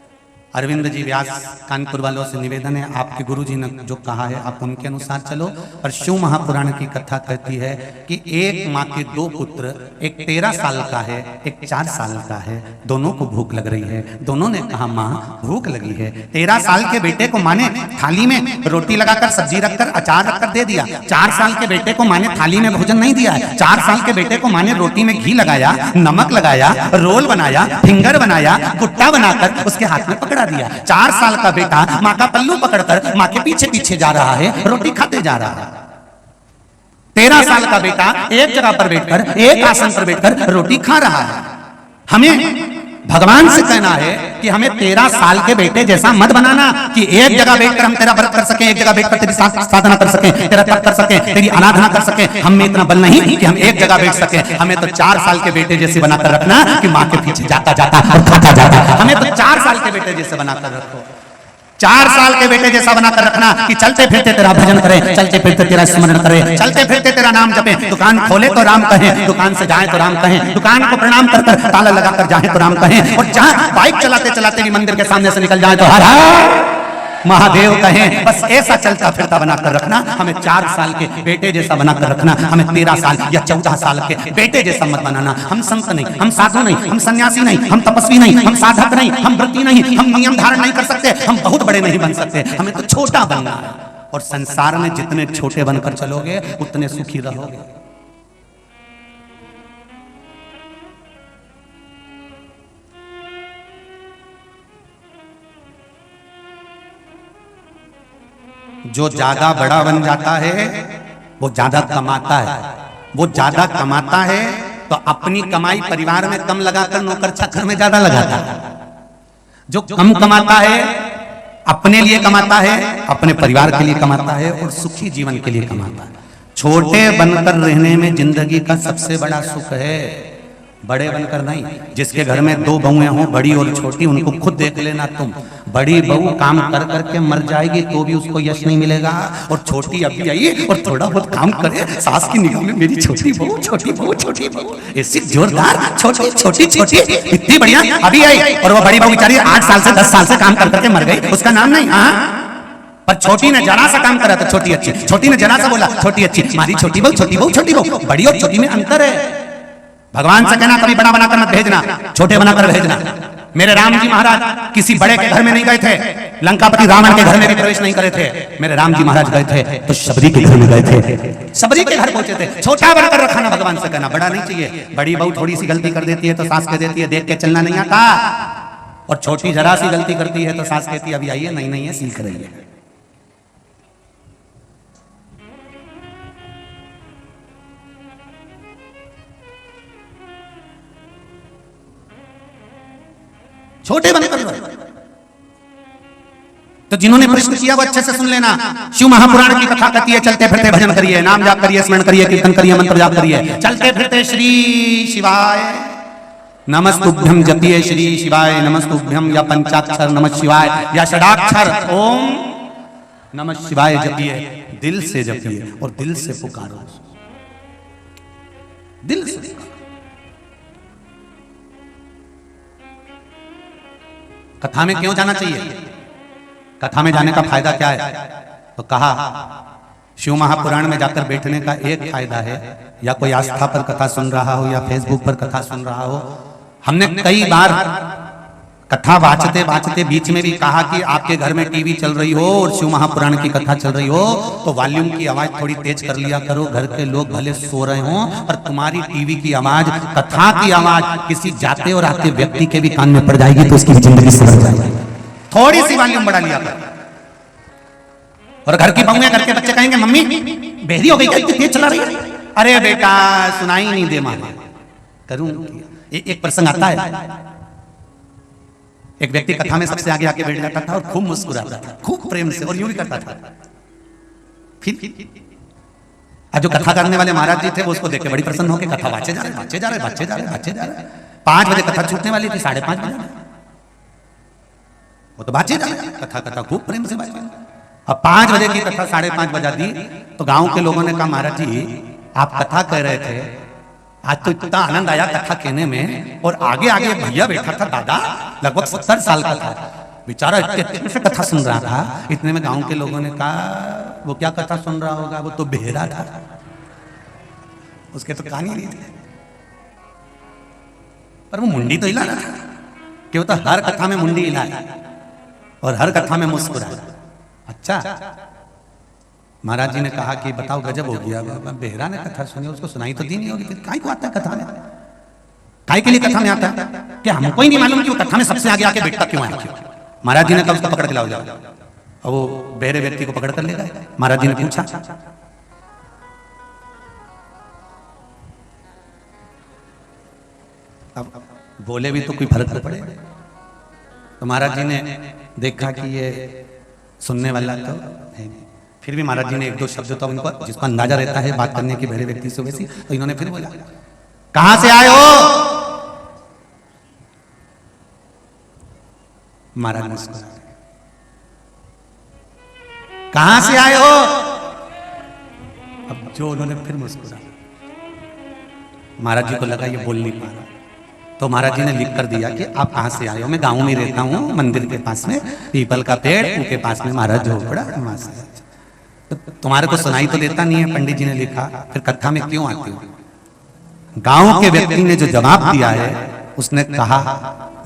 अरविंद जी व्यास कानपुर वालों से निवेदन है, आपके गुरुजी ने जो कहा है आप उनके अनुसार चलो। और शिव महापुराण की कथा कहती है कि एक माँ के दो पुत्र, एक 13 साल का है, एक 4 साल का है, दोनों को भूख लग रही है। दोनों ने कहा माँ भूख लगी है। 13 साल के बेटे को माँ ने थाली में रोटी लगाकर, सब्जी रखकर, अचार रखकर दे दिया। 4 साल के बेटे को माँ ने थाली में भोजन नहीं दिया है। 4 साल के बेटे को माँ ने रोटी में घी लगाया, नमक लगाया, रोल बनाया, फिंगर बनाया, गुट्टा बनाकर उसके हाथ में पकड़ा दिया। 4 साल का बेटा माँ का पल्लू पकड़कर माँ के पीछे पीछे जा रहा है, रोटी खाते जा रहा है। 13 साल का बेटा एक जगह पर बैठकर, एक आसन पर बैठकर रोटी खा रहा है। हमें भगवान से कहना है कि हमें 13 साल के बेटे जैसा मत बनाना कि एक जगह बैठकर हम तेरा व्रत कर सकें, एक जगह बैठकर तेरी साधना कर सकें, तेरा तप कर सकें, तेरी आराधना कर सकें। हम में इतना बल नहीं कि हम एक जगह बैठ सकें। हमें तो 4 साल के बेटे जैसे बनाकर रखना कि माँ के पीछे जाता जाता और खाता जाता। हमें तो 4 साल के बेटे जैसे बनाकर रखो, 4 साल के बेटे जैसा बनाकर रखना कि चलते फिरते तेरा भजन करें, चलते फिरते तेरा स्मरण करें, चलते फिरते तेरा नाम जपे। दुकान खोले तो राम कहें, दुकान से जाए तो राम कहें, दुकान को प्रणाम कर कर ताला लगाकर जाए तो राम कहें, और जहां बाइक चलाते चलाते भी मंदिर के सामने से निकल जाए तो हर हर महादेव कहें। बस ऐसा चलता फिरता बनाकर रखना। हमें 4 साल के बेटे जैसा बनाकर रखना, हमें 13 साल या 14 साल के बेटे जैसा मत बनाना। हम संत नहीं, हम साधु नहीं, हम सन्यासी नहीं, हम तपस्वी नहीं, हम साधक नहीं, हम व्रती नहीं, हम नियम धारण नहीं कर सकते, हम बहुत बड़े नहीं बन सकते। हमें तो छोटा बनना है। और संसार में जितने छोटे बनकर चलोगे उतने सुखी रहोगे। जो ज्यादा बड़ा बन जाता है वो ज्यादा कमाता है। वो ज्यादा कमाता है तो अपनी कमाई परिवार में कम लगाकर नौकर चाकर में ज्यादा लगाता है। जो कम कमाता है अपने लिए कमाता है, अपने परिवार के लिए कमाता है और सुखी जीवन के लिए कमाता है। छोटे बनकर रहने में जिंदगी का सबसे बड़ा सुख है, बड़े बनकर नहीं। जिसके घर में 2 बहुएं हों, बड़ी और छोटी, उनको खुद देख लेना तुम। बड़ी बहू काम कर करके मर जाएगी तो भी उसको यश नहीं मिलेगा, और छोटी अभी आई और थोड़ा बहुत काम करे, सास की निगाह में मेरी छोटी बहू, छोटी बहू, छोटी बहू, ऐसी जोरदार छोटी छोटी छोटी इतनी बढ़िया अभी आई, और वो बड़ी बहू बेचारी 8 साल से 10 साल से काम कर करके मर गई, उसका नाम नहीं। हाँ, पर छोटी ने जरा सा काम करा तो छोटी अच्छी, छोटी ने जरा सा बोला छोटी अच्छी। हमारी छोटी बहू, छोटी बहू, छोटी बहू, बड़ी और छोटी में अंतर है। भगवान से कहना कभी बड़ा बनाकर मत भेजना, छोटे बनाकर भेजना। मेरे राम जी महाराज किसी बड़े के घर में नहीं गए थे, लंकापति रावण के घर में भी प्रवेश नहीं करे थे। मेरे राम जी महाराज गए थे तो शबरी के घर में गए थे, शबरी के घर पहुंचे थे। छोटा बनकर रखना, भगवान से कहना बड़ा नहीं चाहिए। बड़ी बहू थोड़ी सी गलती कर देती है तो सास कह देती है देख के चलना नहीं आता, और छोटी जरा सी गलती करती है तो सास कहती है अभी आइए, नहीं नहीं है, सीख रही है। छोटे बनकर। तो जिन्होंने प्रश्न किया वो अच्छे से सुन लेना। शिव महापुराण की कथा कहती है चलते फिरते भजन करिए, नाम जाप करिए, स्मरण करिए, कीर्तन करिए, मंत्र जाप करिए, चलते फिरते श्री शिवाय नमस्तुभ्यम जपिए, श्री शिवाय नमस्तुभ्यम, या पंचाक्षर नमः शिवाय या षडाक्षर ओम नमः शिवाय जपिए। दिल से जपिए और दिल से पुकारो, दिल से। कथा में क्यों जाना चाहिए? कथा में जाने का फायदा क्या है? तो कहा शिव महापुराण में जाकर बैठने का एक फायदा है, या कोई आस्था पर कथा सुन रहा हो या फेसबुक पर कथा सुन रहा हो। हमने कई बार कथा वाचते वाचते बीच में भी कहा कि आपके घर में टीवी चल रही हो और शिव महापुराण की कथा चल रही हो तो वॉल्यूम की आवाज थोड़ी तेज कर लिया करो। घर के लोग भले सो रहे हों और तुम्हारी टीवी की आवाज, कथा की आवाज किसी जाते और आते व्यक्ति के भी कान में पड़ जाएगी तो उसकी जिंदगी सुधर जाएगी। थोड़ी सी वॉल्यूम बढ़ा लिया कर। और घर की बहुएं, घर के बच्चे कहेंगे मम्मी बेहरी हो गई क्या, इतनी तेज चला रही है? अरे बेटा सुनाई नहीं दे मारे करूं। एक प्रसंग आता है, एक व्यक्ति कथा में सबसे आगे आके बैठ जाता था और खूब मुस्कुराता था, खूब प्रेम से, और यूं भी करता था। फिर जो कथा करने वाले महाराज जी थे वो उसको देख के बड़ी प्रसन्न होकर कथा बाचे जा रहे, बाचे जा रहे, बाचे जा रहे, बाचे जा रहे। 5 बजे कथा छूटने वाली थी, 5:30 बजे वो तो बातचीत कथा कथा खूब प्रेम से बात। अब 5 बजे की कथा 5:30 बजा दी तो गांव के लोगों ने कहा महाराज जी आप कथा कह रहे थे, आज तो इतना आनंद आया कथा कहने में, और आगे आगे भैया बैठा था दादा लगभग 70 साल का था, बेचारा इतने से कथा सुन रहा था। इतने में गांव के लोगों ने कहा वो क्या कथा सुन रहा होगा, वो तो बेहरा था, उसके तो कान ही नहीं थे, पर वो मुंडी तो हिला रहा था कि वो तो हर कथा में मुंडी हिला और हर कथा में मुस्कुरा। अच्छा, महाराज जी ने कहा कि बताओ गजब हो गया, बेहरा ने कथा सुनी, उसको सुनाई तो दी नहीं होगी, काय को आता है कथा में, काय के लिए कथा में आता है, क्या हमको ही नहीं मालूम कि वो कथा में सबसे आगे आके बैठता क्यों है। महाराज जी ने कहा उसको पकड़ के लाओ जाओ, और वो बहरे व्यक्ति को पकड़ कर ले गए। महाराज जी ने पूछा अब बोले भी तो कोई फर्क न पड़े, तो महाराज जी ने देखा कि ये सुनने वाला तो है नहीं, फिर भी महाराज जी ने 1-2 शब्द तो उनको जिसका अंदाजा रहता है बात करने की बहरे व्यक्ति से वैसी, तो इन्होंने फिर बोला कहां से आए हो। महाराज मुस्कुरा, कहां से आए हो। अब जो उन्होंने फिर मुस्कुरा, महाराज जी को लगा ये बोल नहीं पा रहा, तो महाराज जी ने लिख कर दिया कि आप कहां से आए हो। मैं गांव में रहता हूं, मंदिर के पास में पीपल का पेड़, उनके पास में महाराज झोपड़ा, तो तुम्हारे को सुनाई तो देता नहीं है, पंडित जी ने लिखा, फिर कथा में क्यों आती हो। गांव के व्यक्ति ने जो जवाब दिया है उसने कहा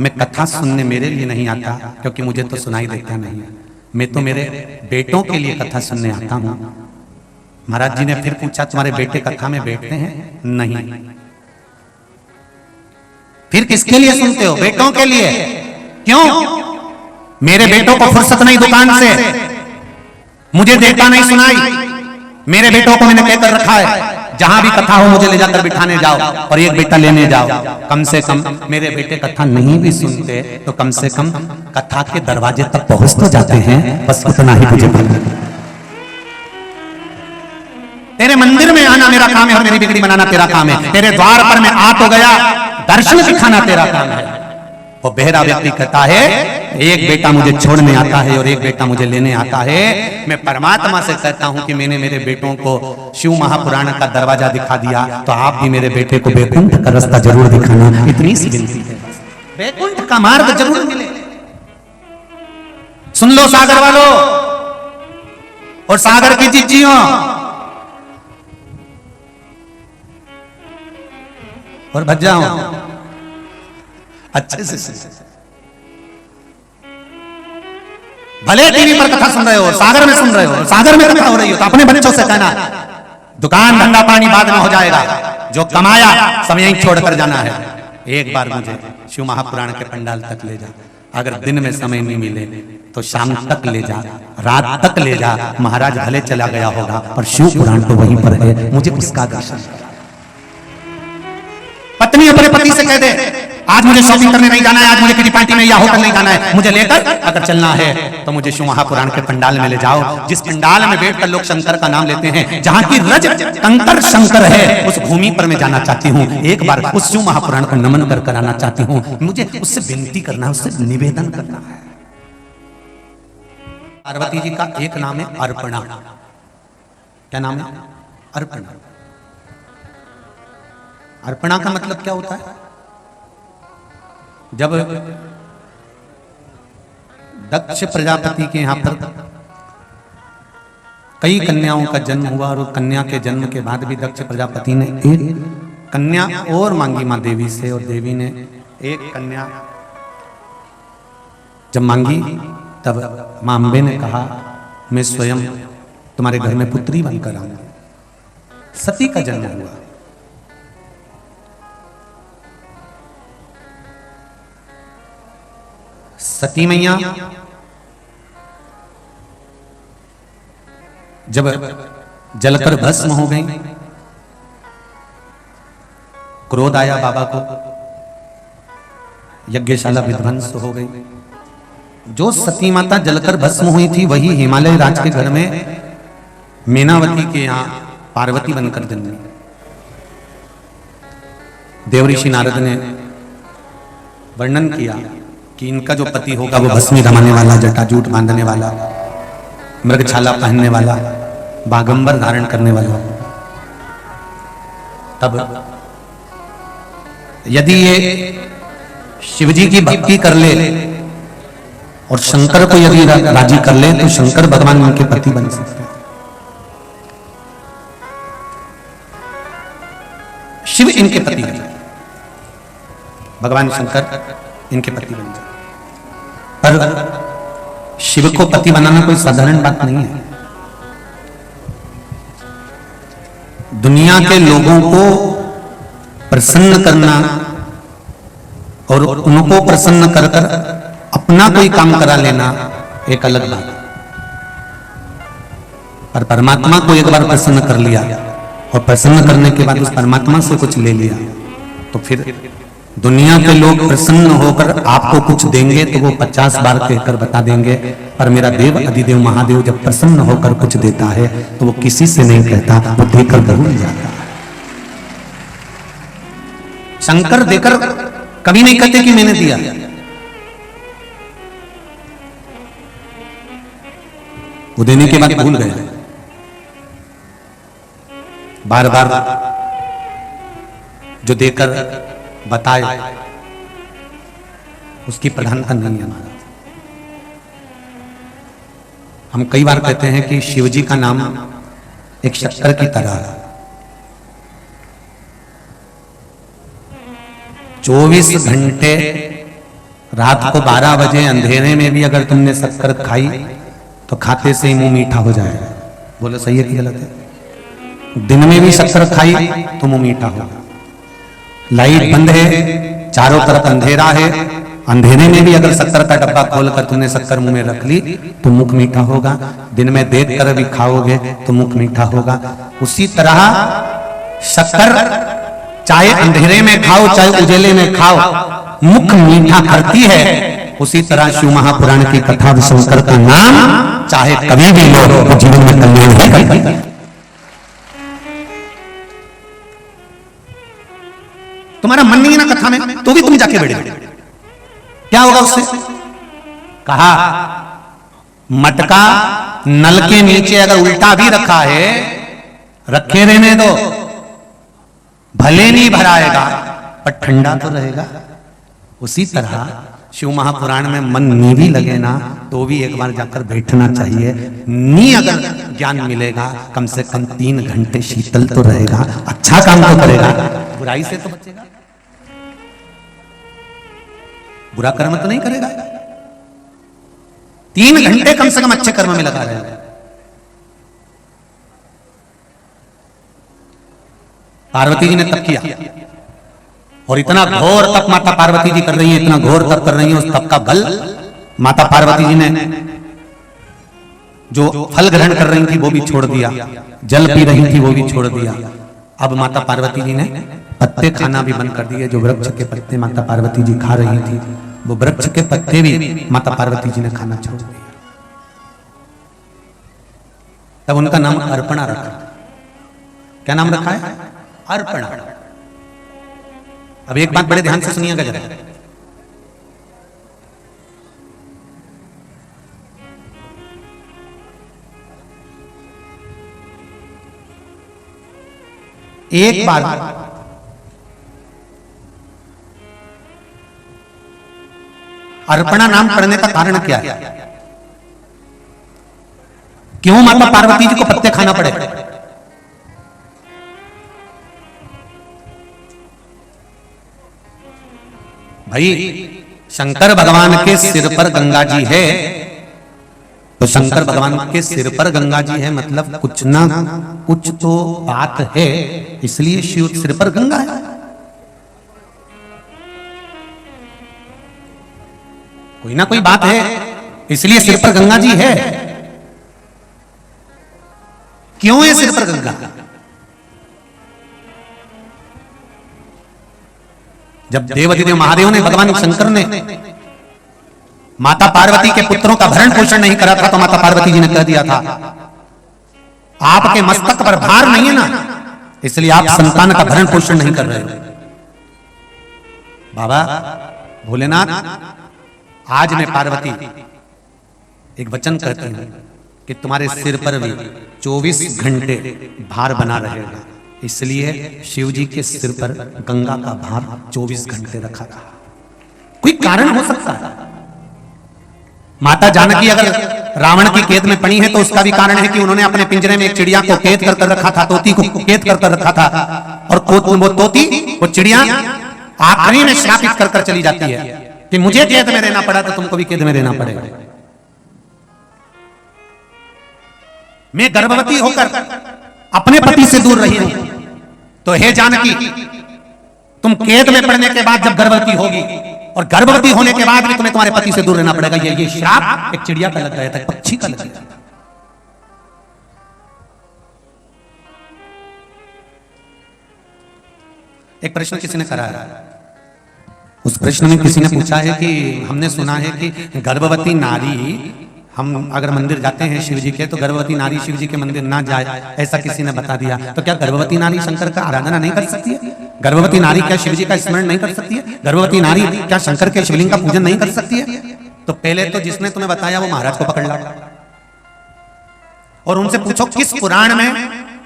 मैं कथा सुनने मेरे लिए नहीं आता क्योंकि मुझे तो सुनाई देता नहीं, मैं तो मेरे बेटों के लिए कथा सुनने आता हूं। महाराज जी ने फिर पूछा तुम्हारे बेटे कथा में बैठते हैं? नहीं। फिर किसके लिए सुनते हो? बेटों के लिए। क्यों? मेरे बेटों को फुर्सत नहीं दुकान से, मुझे देता नहीं सुनाई, मेरे बेटों को मैंने कहकर रखा है जहां भी कथा हो मुझे ले जाकर बिठाने जाओ और एक बेटा लेने जाओ। कम से कम मेरे बेटे कथा नहीं भी सुनते तो कम से कम कथा के दरवाजे तक पहुंच तो जाते हैं, बस उतना ही मुझे पता। तेरे मंदिर में आना मेरा काम है और मेरी बिगड़ी बनाना तेरा काम है, तेरे द्वार पर मैं आ तो गया, दर्शन दिखाना तेरा काम है। वो बहरा व्यक्ति कहता है एक बेटा मुझे छोड़ने आता है और एक बेटा मुझे लेने आता है। मैं परमात्मा से कहता हूं कि मैंने मेरे बेटों को शिव महापुराण का दरवाजा दिखा दिया, तो आप भी मेरे बेटे को बैकुंठ का रास्ता जरूर दिखाना, इतनी सी विनती है। बैकुंठ का मार्ग जरूर मिले। सुन लो सागर वालों और सागर की चिट्ठियों और भज जाओ अच्छे से। भले टीवी पर कथा सुन रहे हो, सागर में सुन रहे हो, सागर में कथा हो रही हो, तो अपने बच्चों से कहना दुकान धंधा पानी बाद में हो जाएगा, जो कमाया सब यहीं छोड़कर जाना है। एक बार मुझे शिव महापुराण के पंडाल तक ले जा, अगर दिन में समय नहीं मिले तो शाम तक ले जा, रात तक ले जा। महाराज भले चला गया होगा पर शिव पुराण तो वहीं पर है, मुझे उसका दर्शन। पत्नी अपने पति से कह दे आज मुझे शॉपिंग करने नहीं जाना है, आज मुझे किसी पार्टी में या होटल नहीं जाना है, मुझे लेकर अगर चलना है तो मुझे शिव महापुराण के पंडाल में ले जाओ, जिस पंडाल में बैठकर लोग शंकर का नाम लेते हैं, जहां की रज कंकर शंकर है, उस भूमि पर मैं जाना चाहती हूँ। एक बार उस शिव महापुराण को नमन कर आना चाहती हूँ, मुझे उससे विनती करना है, उससे निवेदन करना है। पार्वती जी का एक नाम है अर्पणा। क्या नाम है? अर्पणा। अर्पणा का मतलब क्या होता है? जब दक्ष प्रजापति के यहां पर कई कन्याओं का जन्म हुआ और कन्या के जन्म के बाद भी दक्ष प्रजापति ने एक कन्या और मांगी मां देवी से, और देवी ने एक कन्या जब मांगी तब मां अंबे ने कहा मैं स्वयं तुम्हारे घर में पुत्री बनकर आऊंगी। सती का जन्म हुआ। सती मैया जब जलकर भस्म हो गई, क्रोध आया बाबा को, यज्ञशाला विध्वंस हो गई। जो सती माता जलकर भस्म हुई थी वही हिमालय राज के घर में मीनावती के यहां पार्वती बनकर जन्मी। देवऋषि नारद ने वर्णन किया कि इनका जो पति होगा वो भस्मी रमाने वाला, जटाजूट बांधने वाला, मृगछाला पहनने वाला, बागंबर धारण करने वाला। तब यदि ये शिवजी की भक्ति कर ले और शंकर को यदि राजी कर ले तो शंकर भगवान उनके पति बन सकते हैं। शिव इनके पति बन जाए, भगवान शंकर इनके पति बन जाए। पर शिव को पति बनाना कोई साधारण बात नहीं है। दुनिया के लोगों को प्रसन्न करना और उनको प्रसन्न कर कर अपना कोई काम करा लेना एक अलग बात है। पर परमात्मा को एक बार प्रसन्न कर लिया और प्रसन्न करने के बाद उस परमात्मा से कुछ ले लिया तो फिर दुनिया के लोग प्रसन्न होकर आपको कुछ देंगे तो वो 50 बार कहकर बता देंगे, पर मेरा देव अधिदेव महादेव जब प्रसन्न होकर कुछ देता है तो वो किसी से नहीं कहता, वो देकर भूल जाता है। शंकर देकर कभी नहीं कहते कि मैंने दिया, वो देने के बाद भूल गए। बार बार जो देकर बताए उसकी प्रधानता नहीं है। हम कई बार कहते हैं कि शिवजी का नाम एक शक्कर की तरह है। 24 घंटे रात को 12 बजे अंधेरे में भी अगर तुमने शक्कर खाई तो खाते से ही मुंह मीठा हो जाएगा। बोलो सही है कि गलत है? दिन में भी शक्कर खाई तो मुंह मीठा होगा। लाइट बंद है, चारों तरफ अंधेरा है, अंधेरे में भी अगर शक्कर का डब्बा खोलकर तुमने शक्कर मुंह में रख ली तो मुख मीठा होगा। दिन में देख कर भी खाओगे तो मुख मीठा होगा। उसी तरह शक्कर चाहे अंधेरे में खाओ चाहे उजेले में खाओ मुख मीठा करती है। उसी तरह शिव महापुराण की कथा शंकर का नाम चाहे कभी भी लो तो जीवन में कल्याण ही करती है। तुम्हारा मन नहीं है ना कथा में तो भी तुम जाके बैठे, क्या होगा उससे? कहा मटका नल के नीचे अगर उल्टा भी रखा है रखे रहने दो, भले नहीं भराएगा पर ठंडा तो रहेगा। उसी तरह शिव महापुराण में मन नी भी लगे ना तो भी एक बार जाकर बैठना चाहिए। नी अगर ज्ञान मिलेगा कम से कम 3 घंटे शीतल तो रहेगा, अच्छा काम तो करेगा, बुराई से तो बचेगा, बुरा कर्म तो नहीं करेगा। 3 घंटे कम से कम अच्छे कर्म में लगा रहेगा। पार्वती जी ने तप किया और इतना घोर तप माता पार्वती जी कर रही है, इतना घोर तप कर रही है। उस तप का बल माता पार्वती जी ने जो फल ग्रहण कर रही थी वो भी छोड़ दिया, जल पी रही थी वो भी छोड़ दिया। अब माता पार्वती जी ने पत्ते खाना भी बंद कर दिए। जो वृक्ष के पत्ते माता पार्वती जी खा रही थी वो वृक्ष के पत्ते भी माता पार्वती जी ने खाना छोड़ दिया। तब उनका नाम अर्पणा रखा। क्या नाम रखा है? अर्पणा। अब एक बात बड़े ध्यान से सुनिएगा जरा। एक बार अर्पणा नाम पड़ने का कारण क्या है? क्यों माता पार्वती जी को पत्ते खाना पड़े? भाई शंकर भगवान के सिर पर गंगा जी है तो शंकर भगवान के सिर पर गंगा जी है मतलब कुछ ना कुछ तो बात है, इसलिए शिव सिर पर गंगा है। कोई ना कोई बात है इसलिए सिर पर गंगा जी है। क्यों है सिर पर गंगा? जब देवाधिदेव महादेव ने भगवान शंकर ने माता पार्वती के पुत्रों का भरण पोषण नहीं करा था तो माता पार्वती जी ने कह दिया था आपके मस्तक पर भार नहीं है ना, इसलिए आप संतान का भरण पोषण नहीं कर रहे हो। बाबा भोलेनाथ आज मैं पार्वती एक वचन कहती हूं कि तुम्हारे सिर पर भी 24 घंटे भार बना रहेगा। इसलिए शिव जी के सिर पर गंगा का भार 24 घंटे रखा था। कोई कारण हो सकता है। माता जानकी अगर रावण की कैद में पड़ी है तो उसका भी कारण है कि उन्होंने अपने पिंजरे में एक चिड़िया को कैद कर रखा था, तोती को कैद कर रखा था, और वो तोती, वो चिड़िया आखिरी में श्रापित कर चली जाती है कि मुझे कैद में रहना पड़ा तो तुमको भी कैद में रहना पड़ेगा। मैं गर्भवती होकर अपने पति से दूर रही हूं, तो हे जानकी तुम कैद में पड़ने के बाद जब गर्भवती होगी और गर्भवती होने के बाद भी तुम्हें तुम्हारे पति से दूर रहना पड़ेगा। ये श्राप एक चिड़िया का लग गया था, पक्षी का लग गया था। एक प्रश्न किसी ने करा है, उस प्रश्न में किसी ने पूछा है कि हमने सुना है कि गर्भवती नारी, हम अगर मंदिर जाते हैं शिव जी के तो गर्भवती नारी शिव जी के मंदिर ना जाए, ऐसा किसी ने बता दिया। तो क्या गर्भवती नारी शंकर का आराधना नहीं कर सकती है? गर्भवती नारी क्या शिव जी का स्मरण नहीं कर सकती है? गर्भवती नारी क्या शंकर के शिवलिंग का पूजन नहीं कर सकती है? तो पहले तो जिसने तुम्हें बताया वो महाराज को पकड़ ला और उनसे पूछो किस पुराण में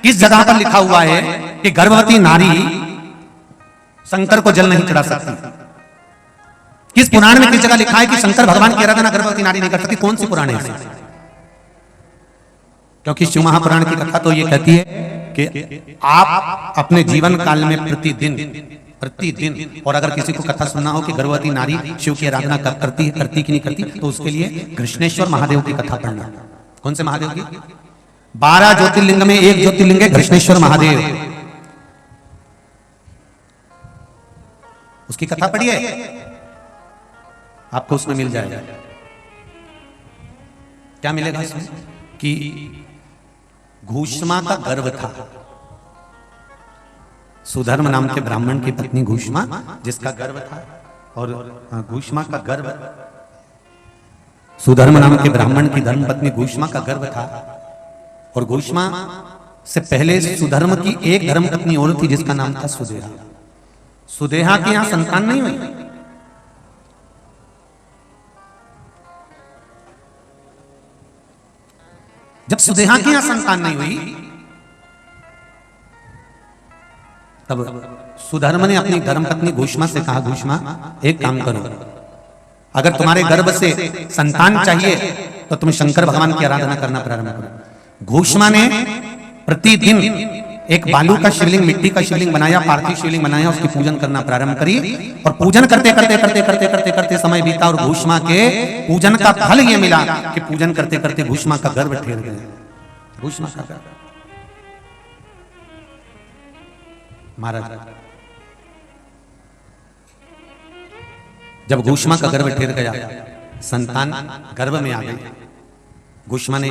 किस जगह पर लिखा हुआ है कि गर्भवती नारी शंकर को जल नहीं चढ़ा सकती। किस पुराण में किस जगह लिखा है कि शंकर भगवान की आराधना गर्भवती नारी नहीं कर सकती? कौन सी पुराण है? क्योंकि शिव महापुराण की कथा तो ये कहती है कि आप अपने जीवन काल में प्रतिदिन और अगर किसी को कथा सुनना हो कि गर्भवती नारी शिव की आराधना करती कि नहीं करती, तो उसके लिए कृष्णेश्वर महादेव की कथा पढ़ना। कौन से महादेव की? 12 ज्योतिर्लिंग में एक ज्योतिर्लिंग है कृष्णेश्वर महादेव, उसकी कथा पढ़िए, आपको उसमें मिल जाएगा। क्या मिलेगा इसमें? कि घूष्मा का गर्भ था, सुधर्म नाम के ब्राह्मण की पत्नी घूष्मा, जिसका गर्भ था, और घूष्मा का गर्भ, सुधर्म नाम के ब्राह्मण की धर्म पत्नी घूष्मा का गर्भ था। और घूष्मा से पहले सुधर्म की एक धर्म पत्नी और थी जिसका नाम था सुदेहा। सुदेहा की यहां संतान नहीं हुई। जब सुदेहा की यहां संतान नहीं हुई तब सुधर्म ने अपनी धर्मपत्नी घूष्मा से कहा, घूष्मा एक काम करो, अगर तुम्हारे गर्भ से संतान चाहिए तो तुम शंकर भगवान की आराधना करना प्रारंभ करो। घूष्मा ने प्रतिदिन एक बालू का शिवलिंग, मिट्टी का शिवलिंग बनाया, पार्थिव शिवलिंग बनाया, उसकी पूजन करना प्रारंभ करी। और पूजन करते करते करते करते करते करते समय बीता और घूष्मा के पूजन का फल ये मिला कि पूजन करते करते घूष्मा का गर्भ ठहर गया। घूष्मा का गर्भ, महाराज जब घूष्मा का गर्भ ठहर गया, संतान गर्भ में आ गई, घूष्मा ने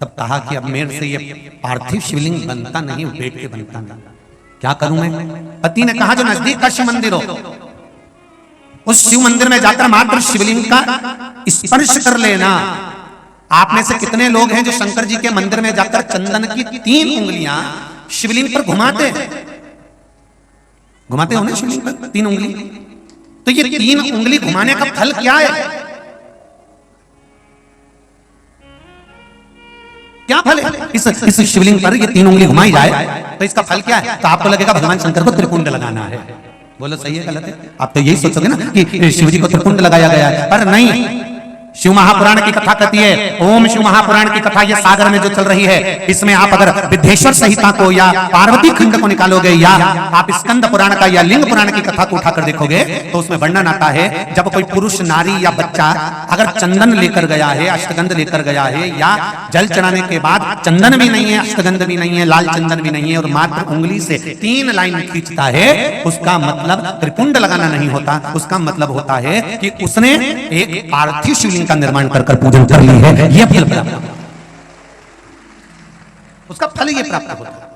तब कहा कि अब मेरे से ये पार्थिव शिवलिंग बनता नहीं, बैठ के बनता नहीं, क्या करूं मैं? पति ने कहा जो नजदीक का शिव मंदिर हो उस शिव मंदिर में जाकर मात्र शिवलिंग का स्पर्श कर लेना। आप में से कितने लोग हैं जो शंकर जी के मंदिर में जाकर चंदन की 3 उंगलियां शिवलिंग पर घुमाते हैं? घुमाते हो ना शिवलिंग पर 3 उंगली? तो ये 3 उंगली घुमाने का फल क्या है? क्या फल है? इस शिवलिंग पर ये 3 उंगली घुमाई जाए तो इसका फल क्या है? तो आपको लगेगा भगवान शंकर को त्रिपुंड लगाना है। बोलो सही है गलत है? आप तो यही सोचोगे ना कि शिव जी को त्रिपुंड लगाया गया है, पर नहीं। शिव महापुराण की कथा कहती है, ओम शिव महापुराण की कथा ये सागर में जो चल रही है, इसमें आप अगर विद्धेश्वर संहिता को या पार्वती खंड को निकालोगे या आप स्कंद पुराण का या लिंग पुराण की कथा को उठाकर देखोगे तो उसमें वर्णन आता है जब कोई पुरुष, नारी या बच्चा अगर चंदन लेकर गया है, अष्टगंध लेकर गया है, या जल चढ़ाने के बाद चंदन भी नहीं है, अष्टगंध भी नहीं है, लाल चंदन भी नहीं है, और मात्र उंगली से 3 लाइन खींचता है, उसका मतलब त्रिपुंड लगाना नहीं होता। उसका मतलब होता है कि उसने एक पार्थिव शिवलिंग का निर्माण कर पूजन कर ली है। यह फल प्राप्त, उसका फल यह प्राप्त होता है।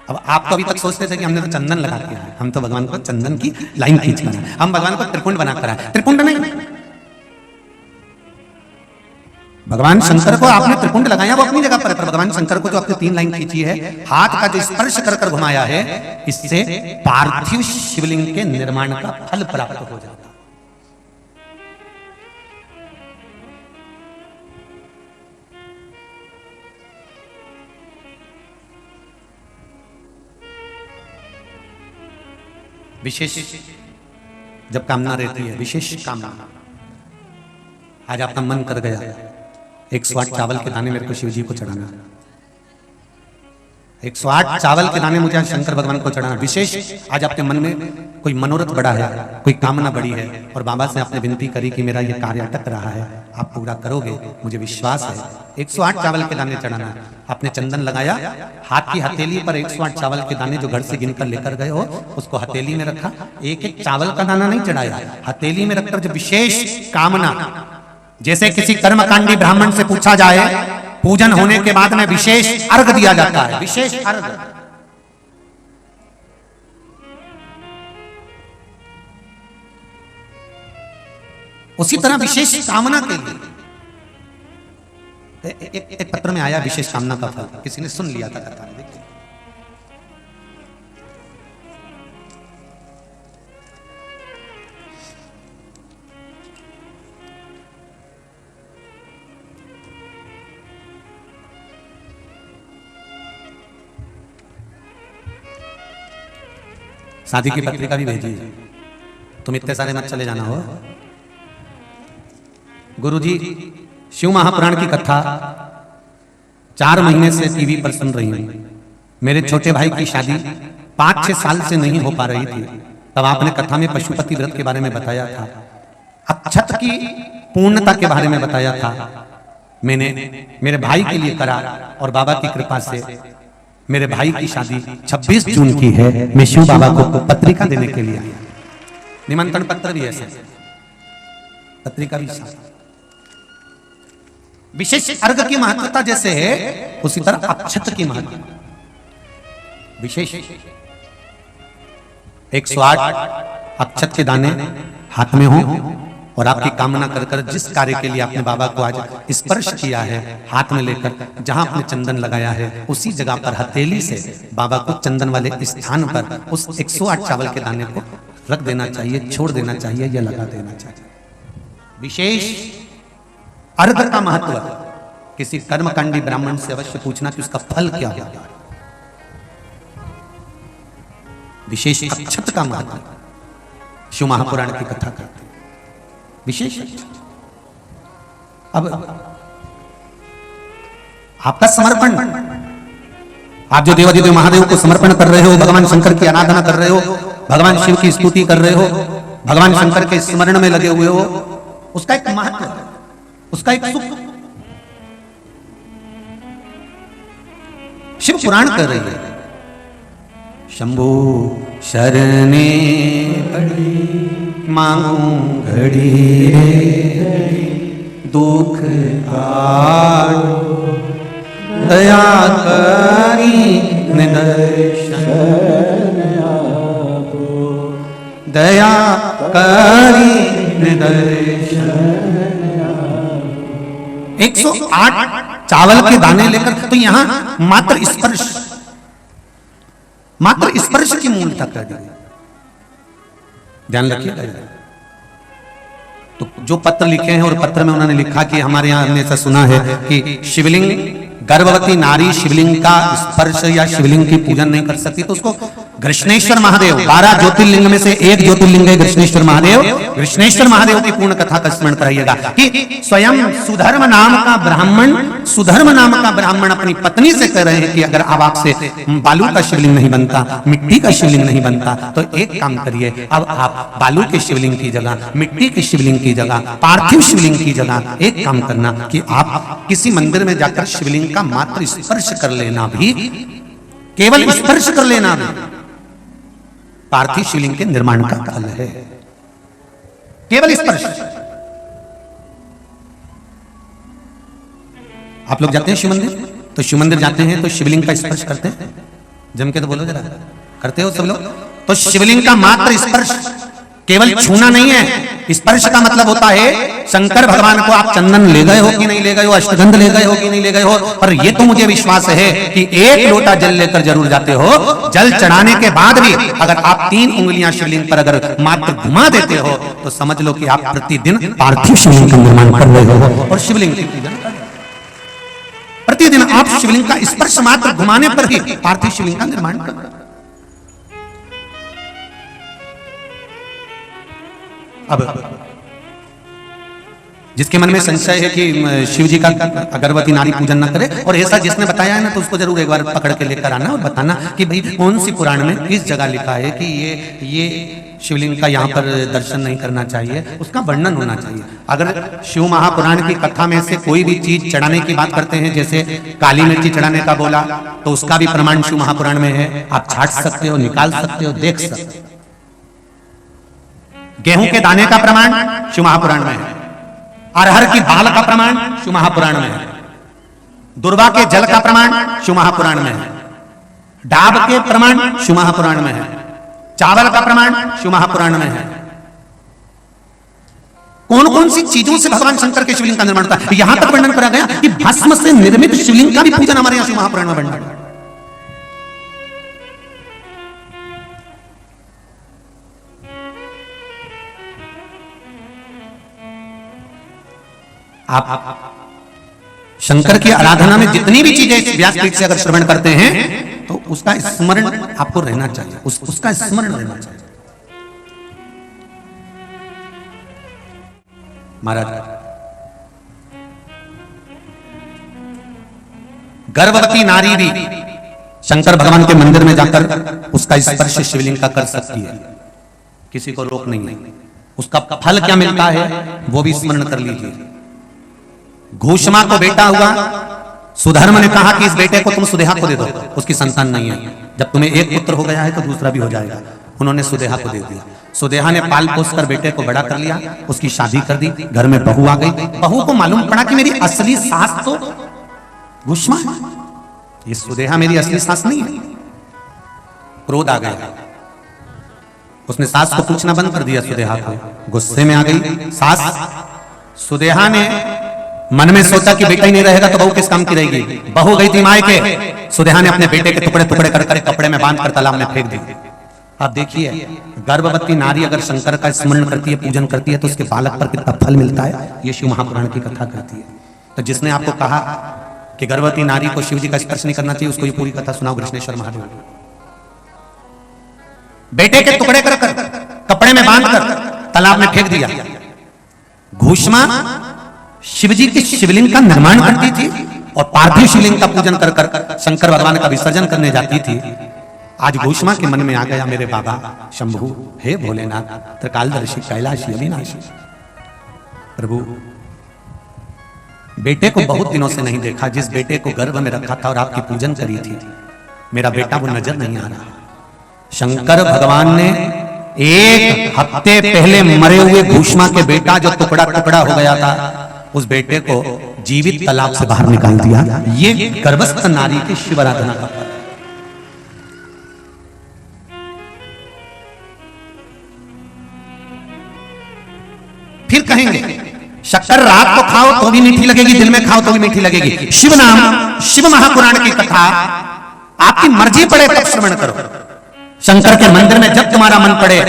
अब आप तो अभी तक सोचते थे कि हमने तो चंदन लगा दिया है, हम तो भगवान को चंदन की लाइन खींच कर, हम भगवान को त्रिपुंड बना कर, त्रिपुंड नहीं, भगवान शंकर को आपने त्रिपुंड लगाया वो अपनी जगह पर है, पर भगवान शंकर को जो आपने 3 लाइन खींची है, हाथ का जो स्पर्श कर कर घुमाया है, इससे पार्थिव शिवलिंग के निर्माण का फल प्राप्त हो जाता। विशेष जब कामना रहती है, विशेष कामना, आज आपका मन कर गया 108 चावल के दाने मेरे को शिव जी को चढ़ाना, 108 चावल के दाने मुझे आज शंकर भगवान को चढ़ाना, विशेष आज आपके मन में कोई मनोरथ बड़ा है, कोई कामना बड़ी है और बाबा से आपने विनती करी कि मेरा ये कार्य अटक रहा है, आप पूरा करोगे, मुझे विश्वास है। 108 चावल के दाने चढ़ाना, आपने चंदन लगाया, हाथ की हथेली पर 108 चावल के दाने जो घर से गिनकर लेकर गए हो उसको हथेली में रखा, एक एक चावल का दाना नहीं चढ़ाया, हथेली में रखकर जो विशेष कामना, जैसे किसी कर्मकांडी ब्राह्मण से पूछा जाए पूजन होने के बाद में विशेष अर्घ दिया जाता है, विशेष अर्घ, उसी तरह विशेष कामना के लिए एक पत्र में आया विशेष कामना का फल, किसी ने सुन लिया था कथा में, देखिए शादी की पत्रिका भी भेजी, तुम इतने सारे मत चले जाना हो। गुरुजी शिव महापुराण की कथा 4 महीने से टीवी पर सुन रही हूं। मेरे छोटे भाई की शादी 5-6 साल से नहीं हो पा रही थी, तब आपने कथा में पशुपति व्रत के बारे में बताया था, अक्षत की पूर्णता के बारे में बताया था। मैंने मेरे भाई के लिए करा और बाबा की कृपा से मेरे भाई की शादी 26 जून की है। मैं शिव बाबा को पत्रिका देने के लिए आया, निमंत्रण पत्र भी ऐसे, पत्रिका भी साथ। विशेष अर्घ की महत्वता जैसे है उसी तरह अक्षत की महत्वता विशेष। 108 अक्षत के दाने हाथ में हो और आपकी कामना कर कर जिस कार्य के लिए आपने बाबा को आज स्पर्श किया है, हाथ में लेकर जहां आपने चंदन लगाया है उसी जगह पर हथेली से बाबा को चंदन वाले स्थान पर उस 108 चावल के दाने को रख देना चाहिए, छोड़ देना चाहिए या लगा देना चाहिए। विशेष अर्घ का महत्व किसी कर्मकांडी ब्राह्मण से अवश्य पूछना कि उसका फल क्या होगा। विशेष अक्षत का महत्व शिव महापुराण की कथा करते विशेष। अब आपका समर्पण, आप जो देवाधिदेव महादेव को समर्पण कर रहे हो, भगवान शंकर की आराधना कर रहे हो, भगवान शिव की स्तुति कर रहे हो, भगवान शंकर के स्मरण में लगे हुए हो, उसका एक महत्व, उसका एक सुख शिव पुराण कर रही है। शंभो शरणे पड़ी मांगू घड़ी दुख काटो दया करी निदर्शन आपो दया करी निदर्शन। 108 चावल के दाने लेकर, तो यहां मात्र स्पर्श की मूलता कर दी, ध्यान रखिएगा। तो जो पत्र लिखे हैं और पत्र में उन्होंने लिखा कि हमारे यहां हमने ऐसा सुना है कि शिवलिंग, गर्भवती नारी शिवलिंग का स्पर्श या शिवलिंग की पूजन नहीं कर सकती, तो उसको कृष्णेश्वर महादेव, 12 ज्योतिर्लिंग में से एक ज्योतिर्लिंग है कृष्णेश्वर महादेव। कृष्णेश्वर महादेव की पूर्ण कथा का स्मरण कराइएगा कि स्वयं सुधर्म नाम का ब्राह्मण अपनी पत्नी से कह रहे हैं कि अगर अब आपसे बालू का शिवलिंग नहीं बनता, मिट्टी का शिवलिंग नहीं बनता, तो एक काम करिए, अब आप बालू के शिवलिंग की जगह, मिट्टी के शिवलिंग की जगह, पार्थिव शिवलिंग की जगह एक काम करना कि आप किसी मंदिर में जाकर शिवलिंग का मात्र स्पर्श कर लेना, भी केवल स्पर्श कर लेना भी पार्थिव शिवलिंग के निर्माण का फल है। केवल स्पर्श। आप लोग जाते हैं शिव मंदिर, तो शिव मंदिर जाते हैं तो शिवलिंग का स्पर्श करते हैं, जम के तो बोलो जरा, करते हो सब लोग? तो शिवलिंग का मात्र स्पर्श, केवल छूना नहीं है। स्पर्श का मतलब होता है शंकर भगवान को आप चंदन ले गए हो कि नहीं ले गए हो, अष्टगंध ले गए हो कि नहीं ले गए हो, पर ये तो मुझे विश्वास है कि एक लोटा जल लेकर जरूर जाते हो। जल चढ़ाने के बाद भी अगर आप 3 उंगलियां शिवलिंग पर अगर मात्र घुमा देते हो तो समझ लो कि आप प्रतिदिन पार्थिव शिवलिंग का निर्माण कर रहे हो और शिवलिंग की पूजा कर रहे हो। प्रतिदिन आप शिवलिंग का स्पर्श मात्र घुमाने पर ही पार्थिव शिवलिंग का निर्माण कर रहे हो। अब जिसके मन में संशय है कि शिव जी का अगरबत्ती नारी पूजन न करे, और ऐसा जिसने बताया है ना, तो उसको जरूर एक बार पकड़ के लेकर आना और बताना कि भाई कौन सी पुराण में किस जगह लिखा है कि ये शिवलिंग का यहाँ पर दर्शन नहीं करना चाहिए, उसका वर्णन होना चाहिए। अगर शिव महापुराण की कथा में से कोई भी चीज चढ़ाने की बात करते हैं, जैसे काली मिर्ची चढ़ाने का बोला, तो उसका भी प्रमाण शिव महापुराण में है। आप छाट सकते हो, निकाल सकते हो, देख सकते हो। गेहूं के दाने का प्रमाण शिव महापुराण में है। अरहर की बाल का प्रमाण शिव महापुराण में है। दुर्वा के जल का प्रमाण शिव महापुराण में है। डाब के प्रमाण शिव महापुराण में है। चावल का प्रमाण शिव महापुराण में है। कौन कौन सी चीजों से भगवान शंकर के शिवलिंग का निर्माण होता है, यहां तक वर्णन करा गया कि भस्म से निर्मित शिवलिंग का भी पूजन हमारे यहां शिव महापुराण में वर्णन है। आप शंकर की आराधना में जितनी भी चीजें व्यासपीठ से अगर श्रवण करते हैं तो उसका स्मरण आपको रहना चाहिए, उसका स्मरण रहना चाहिए। महाराज, गर्भवती नारी भी शंकर भगवान के मंदिर में जाकर उसका स्पर्श शिवलिंग का कर सकती है, किसी को रोक नहीं है। उसका फल क्या मिलता है वो भी स्मरण कर लीजिए। घोषमा को बेटा हुआ, सुधर्म ने कहा कि इस बेटे को तुम सुदेहा को दे दो, उसकी संतान नहीं है। जब तुम्हें एक पुत्र हो गया है तो दूसरा भी हो जाएगा। उन्होंने सुदेहा को दे दिया। सुदेहा ने पाल पोस कर बेटे को बड़ा कर लिया, उसकी शादी कर दी, घर में बहू आ गई। बहू को मालूम पड़ा कि मेरी असली सास तो घोषमा है, ये सुदेहा मेरी असली सास नहीं है। क्रोध आ गया, उसने सास को पूछना बंद कर दिया। सुदेहा को गुस्से में आ गई सास। सुदेहा ने मन में सोचा कि बेटा ही नहीं रहेगा तो बहू किस काम की रहेगी। बहू गई थी मायके, सुदेहा ने अपने बेटे के टुकड़े टुकड़े कर कपड़े में बांधकर तालाब में फेंक दी। आप देखिए, गर्भवती नारी अगर शंकर का स्मरण करती है, पूजन करती है, तो उसके बालक पर कितना फल मिलता है, ये शिव महापुराण की कथा कहती है। तो जिसने आपको कहा कि गर्भवती नारी को शिव जी का स्पर्श नहीं करना चाहिए, उसको ये पूरी कथा सुनाओ कृष्णेश्वर महादेव। बेटे के टुकड़े कर कपड़े में बांधकर तालाब में फेंक दिया। घोषमा शिवजी के शिवलिंग का निर्माण करती थी और पार्थिव शिवलिंग का पूजन कर कर शंकर भगवान का विसर्जन करने जाती थी। आज घोषमा के मन में आ गया, मेरे बाबा शंभु, हे भोलेनाथ, त्रिकालदर्शी, कैलाशी, अविनाशी प्रभु, बेटे को बहुत दिनों से नहीं देखा। जिस बेटे को गर्भ में रखा था और आपकी पूजन करी थी, मेरा बेटा वो नजर नहीं आ रहा। शंकर भगवान ने एक हफ्ते पहले मरे हुए घोषमा के बेटा जो टुकड़ा टुकड़ा हो गया था, उस बेटे को जीवित तालाब से बाहर निकाल दिया। ये गर्भस्थ नारी की शिव आराधना का फल है। फिर कहेंगे शक्कर रात को खाओ तो भी मीठी लगेगी, दिन में खाओ तो भी मीठी लगेगी। शिव नाम, शिव महापुराण की कथा आपकी मर्जी पड़े तब श्रवण करो। शंकर के मंदिर में जब तुम्हारा मन पड़े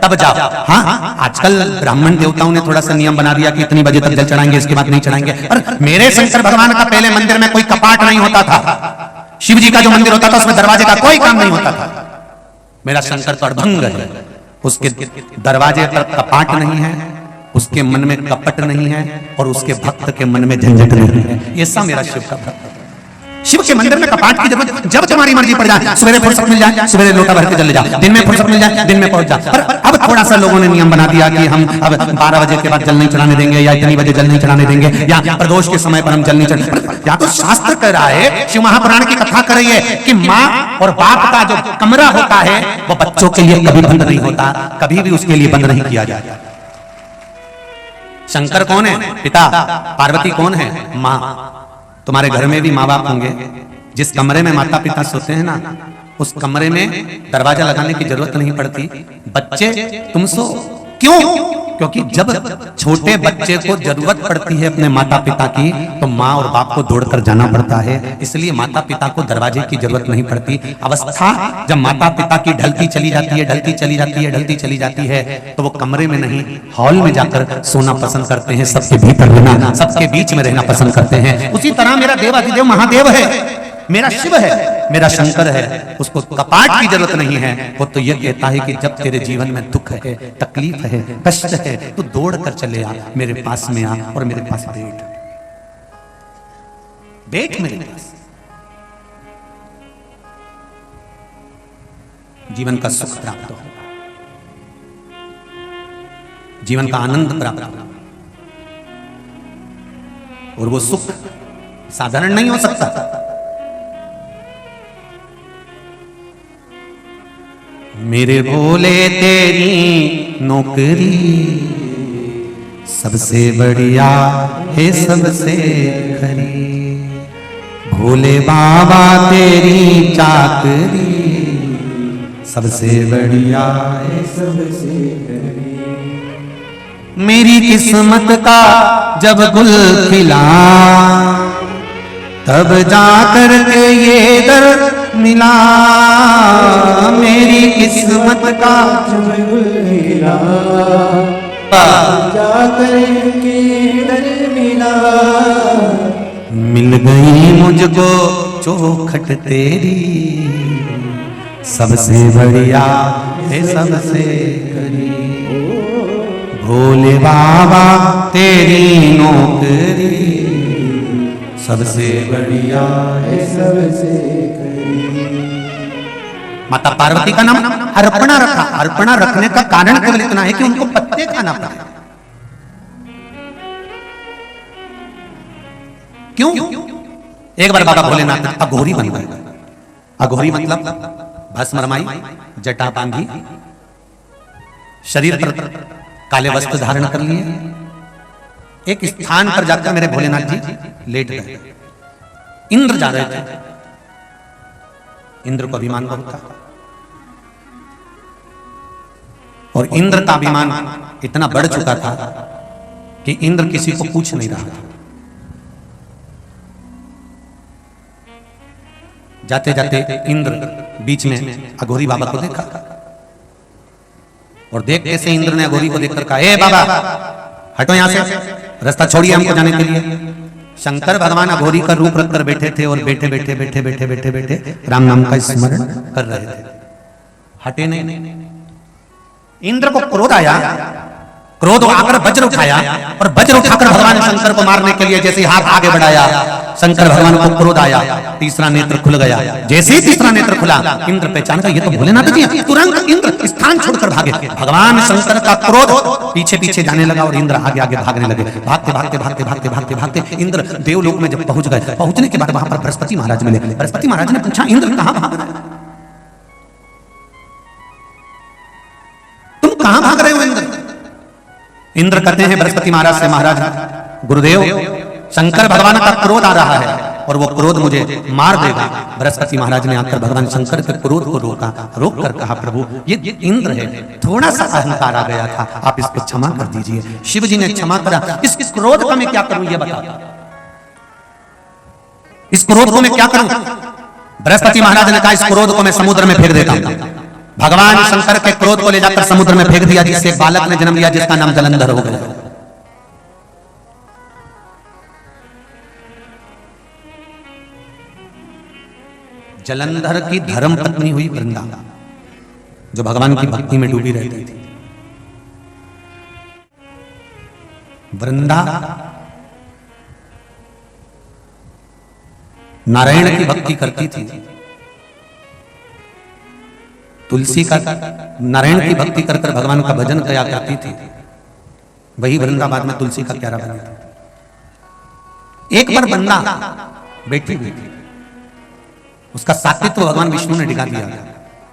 तब जाओ। हाँ, आजकल ब्राह्मण देवताओं ने थोड़ा सा नियम बना दिया कि इतनी बजे तक जल चढ़ाएंगे, इसके बाद नहीं चढ़ाएंगे। पर मेरे शंकर भगवान का पहले मंदिर में कोई कपाट नहीं होता था। शिव जी का जो मंदिर होता था उसमें दरवाजे का कोई काम नहीं होता था। मेरा शंकर तो अड़भंग है, उसके दरवाजे पर कपाट नहीं है, उसके मन में कपट नहीं है और उसके भक्त के मन में झंझट नहीं है। ऐसा मेरा शिव का भक्त। शिव के मंदिर में कपाट की जरूरत, जब तुम्हारी मर्जी पड़ जाए, सवेरे फुर्सत मिल जाए सवेरे लोटा भर के चले जाओ, दिन में फुर्सत मिल जाए दिन में पहुंच जाओ। पर अब थोड़ा सा लोगों ने नियम बना दिया कि हम अब 12 बजे के बाद जल नहीं चढ़ाने देंगे, या इतनी बजे जल नहीं चढ़ाने देंगे, या प्रदोष के समय पर हम जल नहीं चढ़ाने। या तो शास्त्र कह रहा है, शिव महापुराण की कथा कर रही है कि माँ और बाप का जो कमरा होता है वो बच्चों के लिए कभी बंद नहीं होता, कभी भी उसके लिए बंद नहीं किया जाता। शंकर कौन है? पिता। पार्वती कौन है? माँ। तुम्हारे घर में भी माँ बाप होंगे। जिस कमरे में माता पिता सोते हैं ना, उस कमरे में दरवाजा लगाने की जरूरत नहीं पड़ती। बच्चे तुम सो, क्यों? क्योंकि जब छोटे बच्चे को जरूरत पड़ती है अपने माता पिता की, तो माँ और बाप को दौड़कर जाना पड़ता है। इसलिए माता पिता को दरवाजे की जरूरत नहीं पड़ती। अवस्था जब माता पिता की ढलती चली जाती है, ढलती चली जाती है, ढलती चली जाती है, तो वो कमरे में नहीं हॉल में जाकर सोना पसंद करते हैं, सबके भीतर रहना, सबके बीच में रहना पसंद करते हैं। उसी तरह मेरा देवाधिदेव महादेव है, मेरा शिव है, मेरा शंकर है, उसको कपाट की जरूरत नहीं है। वो तो ये कहता है कि जब तेरे जीवन में दुख है, तकलीफ है, कष्ट है, तो दौड़ कर चले आ, मेरे पास में आ और मेरे पास बैठ मेरे पास। जीवन का सुख प्राप्त हो, जीवन का आनंद प्राप्त हो, और वो सुख साधारण नहीं हो सकता। मेरे भोले तेरी नौकरी सबसे बढ़िया है, सबसे खरी। भोले बाबा तेरी चाकरी सबसे बढ़िया है, सबसे खरी। मेरी किस्मत का जब गुल खिला, तब जाकर के ये दर मिला। मेरी किस्मत का जब गुल खिला, जाकर के दर मिला। मिल गई मुझको चौखट तेरी सबसे बढ़िया है, सबसे खरी। भोले बाबा तेरी नौकरी सबसे बढ़िया है, सबसे खरी। माता पार्वती का नाम अर्पणा रखा। अर्पणा रखने का कारण केवल इतना है कि उनको पत्ते खाना पड़ा। क्यों? एक बार बाबा भोलेनाथ अघोरी बन गए। अघोरी मतलब भस्म रमाई, जटा बांधी, शरीर पर काले वस्त्र धारण कर लिए, एक स्थान पर जाकर मेरे भोलेनाथ जी लेट गए। इंद्र जा रहे थे। इंद्र को अभिमान बहुत था, और इंद्र का अभिमान इतना बढ़ चुका था कि इंद्र किसी को पूछ नहीं रहा था। जाते जाते इंद्र बीच में अघोरी बाबा को देखा, और देखते से इंद्र ने अघोरी को देखकर कहा, ए बाबा हटो यहां से, रास्ता छोड़िए हमको जाने के लिए। शंकर भगवान अघोरी का रूप रखकर बैठे थे, और बैठे बैठे बैठे बैठे बैठे बैठे राम नाम का स्मरण कर रहे थे। हटे नहीं। इंद्र को क्रोध आया, क्रोध आकर वज्र उठाया, और वज्र उठाकर भगवान शंकर को मारने के लिए जैसे हाथ आगे बढ़ाया, शंकर भगवान को क्रोध आया, तीसरा नेत्र खुल गया। जैसे ही तीसरा नेत्र खुला, इंद्र पहचान गया ये तो भोलेनाथ जी हैं। तुरंत इंद्र स्थान छोड़कर भागे। भगवान शंकर का क्रोध पीछे पीछे जाने लगा, और इंद्र आगे आगे भागने लगे। भागते भागते भागते भागते भागते भागते इंद्र देवलोक में जब पहुंच गए, पहुंचने के बाद वहां पर बृहस्पति महाराज मिले। बृहस्पति महाराज ने पूछा, इंद्र कहां भाग रहे हो? तुम कहां भाग रहे हो इंद्र? इंद्र कहते हैं बृहस्पति महाराज से, महाराज गुरुदेव शंकर भगवान का क्रोध आ रहा है, और वो क्रोध मुझे मार देगा। बृहस्पति महाराज ने आकर भगवान शंकर के क्रोध को रोका, रोक कर कहा, प्रभु ये इंद्र है, थोड़ा सा अहंकार आ गया था, आप इसको क्षमा कर दीजिए। शिव जी ने क्षमा करा। इस क्रोध का मैं क्या करूं ये बता, इस क्रोध को मैं क्या करूं? बृहस्पति महाराज ने कहा, इस क्रोध को मैं समुद्र में फेंक देता हूं। भगवान शंकर के क्रोध को ले जाकर समुद्र में फेंक दिया, जिससे बालक ने जन्म लिया जिसका नाम जलंधर हो गया। जलंधर की धर्म पत्नी हुई वृंदा, जो भगवान की भक्ति में डूबी रहती थी। वृंदा नारायण की भक्ति करती थी, तुलसी का नारायण की भक्ति कर कर भगवान का भजन किया करती थी। वही वृंदाबाद में तुलसी का प्यारा बना था। एक बार वृंदा बैठी हुई थी, उसका सात्वित्व भगवान विष्णु ने डिगा दिया।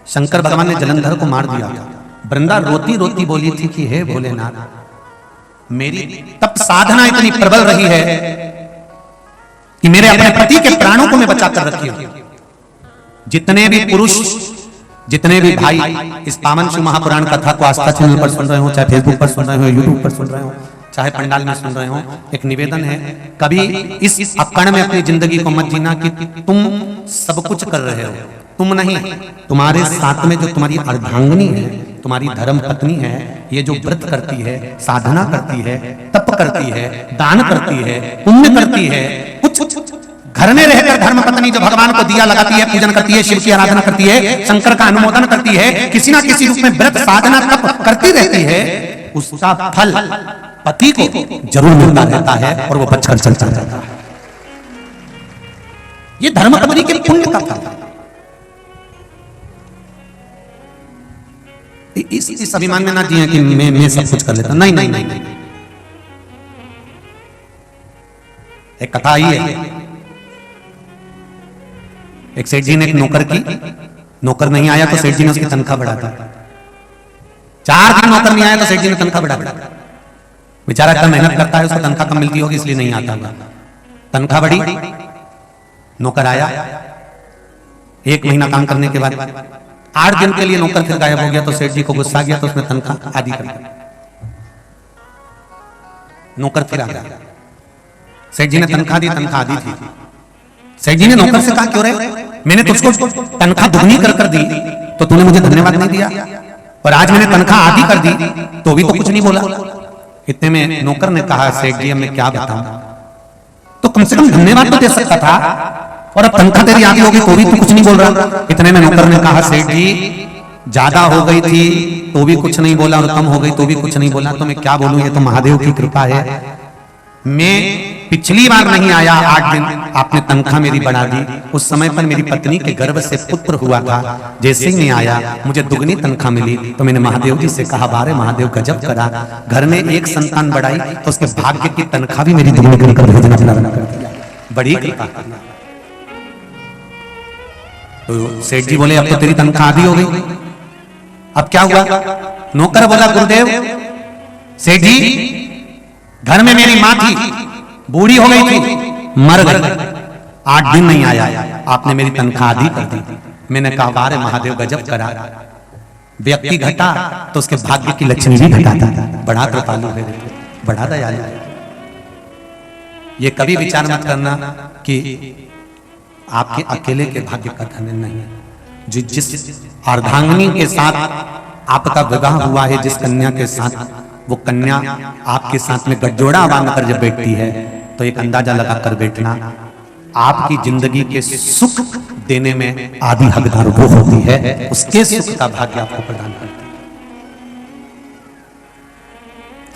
शंकर भगवान ने जलंधर को मार दिया। वृंदा रोती रोती बोली थी कि हे भोलेनाथ, मेरी तप साधना इतनी प्रबल रही है कि मेरे अपने पति के प्राणों को मैं बचा कर रखी हूं। जितने भी पुरुष जितने भी भाई इस पावन शिव महापुराण कथा को आस्था चैनल पर सुन रहे हो, चाहे फेसबुक पर सुन रहे हो, यूट्यूब पर सुन रहे हो, चाहे पंडाल में सुन रहे हो, एक निवेदन है, कभी इस अकड़ में अपनी जिंदगी को मत जीना कि तुम सब कुछ कर रहे हो। तुम नहीं, तुम्हारे साथ में जो तुम्हारी अर्धांगिनी है, तुम्हारी धर्म पत्नी है, ये जो व्रत करती है, साधना करती है, तप करती है, दान करती है, पुण्य करती है, कुछ घर में रहकर धर्म पत्नी जो भगवान को दिया लगाती है, पूजन करती है, शिव की आराधना करती है, शंकर का अनुमोदन करती है, किसी ना किसी रूप में व्रत साधना तप करती रहती है, उसका फल पति को जरूर मिलता रहता है और वो बचकर चलता रहता है। ये धर्म पत्नी के पुण्य का फल है। इस अभिमान में ना जिए कि मैं सब कुछ कर लेता। नहीं नहीं नहीं, नहीं। एक कथा आई है, एक सेठ जी ने एक नौकर की, नौकर नहीं आया तो सेठ जी ने उसकी तनख्वाह बढ़ा दी। 4 दिन नौकर नहीं आया तो सेठ जी ने तनख्वाह बढ़ा दी। बेचारा इतना मेहनत करता है, उसको तनख्वाह कम मिलती होगी इसलिए नहीं आता होगा। तनख्वाह बढ़ी, नौकर आया, 1 महीना काम करने के बाद 8 दिन के लिए नौकर फिर गायब हो गया तो सेठ जी को गुस्सा गया तो उसने तनख्वाह आधी कर दी। नौकर फिर आ गया, सेठ जी ने तनख्वाह दी, तनख्वाह आधी थी। सेठ जी ने नौकर से कहा, क्यों रे, मैंने तुझको तनख्वाह दुगनी कर दी तो तूने मुझे धन्यवाद नहीं दिया, और आज मैंने तनख्वाह आधी कर दी तो भी तो कुछ नहीं बोला। इतने में नौकर ने कहा, सेठ जी अब मैं क्या बताऊं, तो कम से कम धन्यवाद तो दे सकता था, और अब तनख्वाह तेरी आधी होगी तो भी तू कुछ नहीं बोल रहा। इतने में नौकर ने कहा, सेठ जी ज्यादा हो गई थी तो भी कुछ नहीं बोला और कम हो गई तो भी कुछ नहीं बोला, तो मैं क्या बोलूं, ये तो महादेव की कृपा है। मैं पिछली बार नहीं आया 8 दिन, आपने तनख्वाह मेरी बढ़ा दी। उस समय पर मेरी पत्नी के गर्भ से पुत्र हुआ था, जैसे ही मैं आया मुझे दुगनी तनख्वाह मिली तो मैंने महादेव जी से कहा, बारे महादेव गजब करा, घर में एक संतान बढ़ाई तो उसके भाग्य की तनख्वाह भी मेरी दुगनी कर भेजना कर दिया, बड़ी कृपा। तो सेठ जी बोले, अब तो तेरी तनख्वाह आधी हो गई, अब क्या हुआ? नौकर बोला, गुरुदेव सेठ जी घर में मेरी मां थी, बूढ़ी हो गई थी, मर गई, 8 दिन नहीं आया, आपने मेरी तनख्वाह आधी कर दी। मैंने कहा, बारे महादेव गजब करा, व्यक्ति घटा तो उसके भाग्य की लक्ष्मी भी घटाता, बड़ा कृपालु है, बड़ा दयालु है। ये कभी विचार मत करना कि आपके अकेले के भाग्य का धन नहीं है। जिस अर्धांगिनी के साथ आपका विवाह हुआ है, जिस कन्या के साथ, वो कन्या आपके साथ में गठजोड़ा बांधकर जब बैठती है तो एक अंदाजा लगाकर बैठना, आपकी जिंदगी के सुख देने में आदि हकदार वो होती है, उसके सुख का भाग्य आपको प्रदान करती है,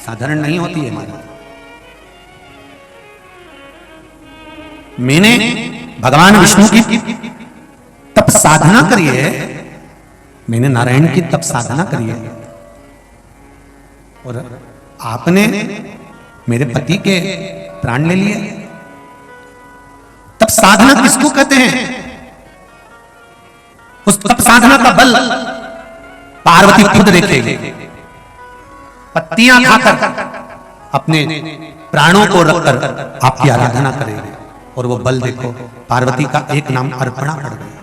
साधारण नहीं होती है। मैंने भगवान विष्णु की तप साधना करी है, मैंने नारायण की तप साधना करी है, और आपने मेरे पति के प्राण ले लिए। तप साधना किसको कहते हैं? उस तप साधना का बल पार्वती खुद देखेगी, पत्तियां खाकर अपने प्राणों को रखकर आपकी आराधना करेगी, और वो बल देखो, पार्वती का एक नाम अर्पणा पड़ गया।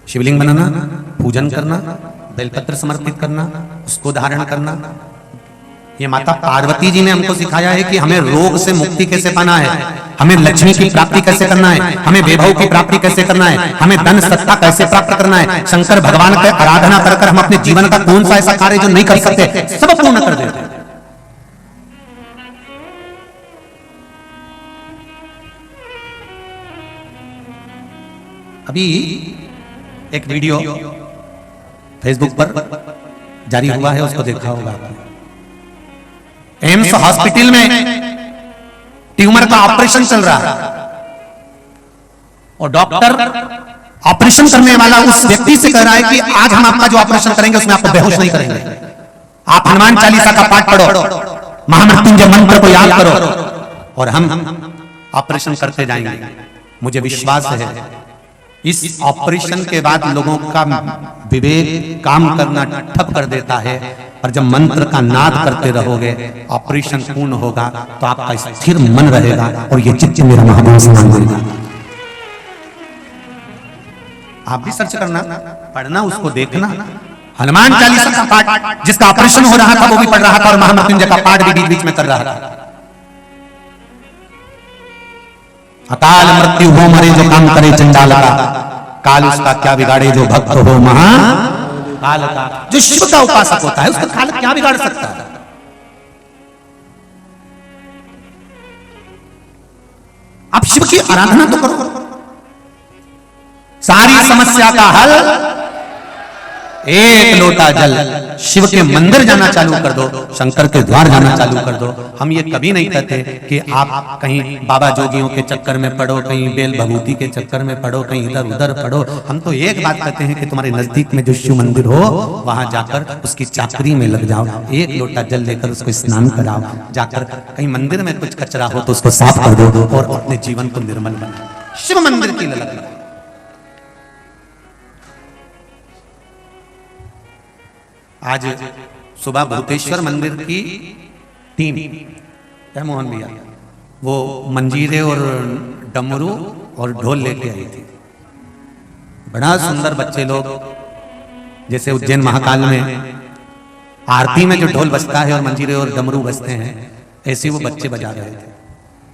शिवलिंग बनाना, पूजन करना, बेलपत्र समर्पित करना, उसको धारण करना, ये माता पार्वती जी ने हमको सिखाया है कि हमें रोग से मुक्ति कैसे पाना है, हमें लक्ष्मी की प्राप्ति कैसे करना है, हमें वैभव की प्राप्ति कैसे करना है, हमें धन सत्ता कैसे प्राप्त करना है। शंकर भगवान की आराधना कर हम अपने जीवन का कौन सा ऐसा कार्य जो नहीं कर सकते, सब पूर्ण कर देते हैं। अभी एक वीडियो फेसबुक पर जारी हुआ है, उसको देखा होगा आपने। एम्स हॉस्पिटल में ट्यूमर का ऑपरेशन चल रहा है, और डॉक्टर ऑपरेशन करने वाला उस व्यक्ति से कह रहा है कि आज हम आपका जो ऑपरेशन करेंगे उसमें आपको बेहोश नहीं करेंगे, आप हनुमान चालीसा का पाठ पढ़ो, महामृत्युंजय मंत्र को याद करो, और हम ऑपरेशन करते जाएंगे। मुझे विश्वास है इस ऑपरेशन के बाद लोगों का विवेक काम करना ठप कर देता है, और जब मंत्र का नाद करते रहोगे, ऑपरेशन पूर्ण होगा तो आपका स्थिर मन रहेगा और ये चित्त मेरा महादेव स्नान देगा। आप भी सर्च करना, पढ़ना, उसको देखना। हनुमान चालीसा का पाठ, जिसका ऑपरेशन हो रहा था वो भी पढ़ रहा था और महामृत्युंजय का पाठ भी बीच बीच में कर रहा था। अकाल मृत्यु हो मरे जो काम करे चंडाल का, काल उसका क्या बिगाड़े जो भक्त हो महा काल का। जो शिव का उपासक होता है उसका काल क्या बिगाड़ सकता है? आप शिव की आराधना तो करो, सारी समस्या का हल एक लोटा जल। शिव के मंदिर जाना चालू कर दो, शंकर के द्वार जाना चालू कर दो। हम ये कभी नहीं कहते कि आप कहीं बाबा जोगियों के चक्कर में पढ़ो, कहीं बेल भभूति के चक्कर में पढ़ो, कहीं इधर उधर पढ़ो। हम तो एक बात कहते हैं कि तुम्हारे नजदीक में जो शिव मंदिर हो वहां जाकर उसकी चाकरी में लग जाओ, एक लोटा जल लेकर उसको स्नान कराओ, जाकर कहीं मंदिर में कुछ कचरा हो तो उसको साफ कर दो और अपने जीवन को निर्मल बनाओ। शिव मंदिर की ललक। आज सुबह भूतेश्वर मंदिर की टीम है मोहन भैया, वो मंजीरे और डमरू और ढोल लेके आई थी। बड़ा सुंदर बच्चे लोग, जैसे उज्जैन महाकाल में आरती में जो ढोल बजता है और मंजीरे और डमरू बजते हैं, ऐसे वो बच्चे बजा रहे थे।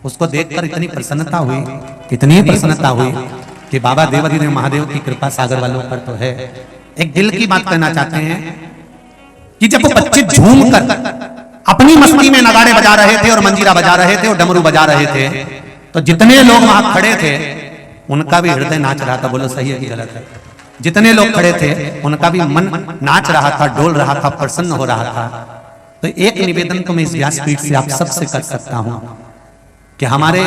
उसको देखकर इतनी प्रसन्नता हुई, इतनी प्रसन्नता हुई कि बाबा देवाधिदेव महादेव की कृपा सागर वालों पर तो है। एक दिल की बात कहना चाहते हैं कि जब वो बच्चे झूम कर अपनी मस्ती में नगाड़े बजा रहे थे और मंजीरा बजा रहे थे और डमरू बजा रहे थे, तो जितने लोग वहां खड़े थे उनका भी हृदय नाच रहा था। बोलो सही है कि गलत है? जितने लोग खड़े थे उनका भी मन नाच रहा था, डोल रहा था, प्रसन्न हो रहा था। तो एक निवेदन तो मैं इस व्यासपीठ से आप सबसे कर सकता हूं कि हमारे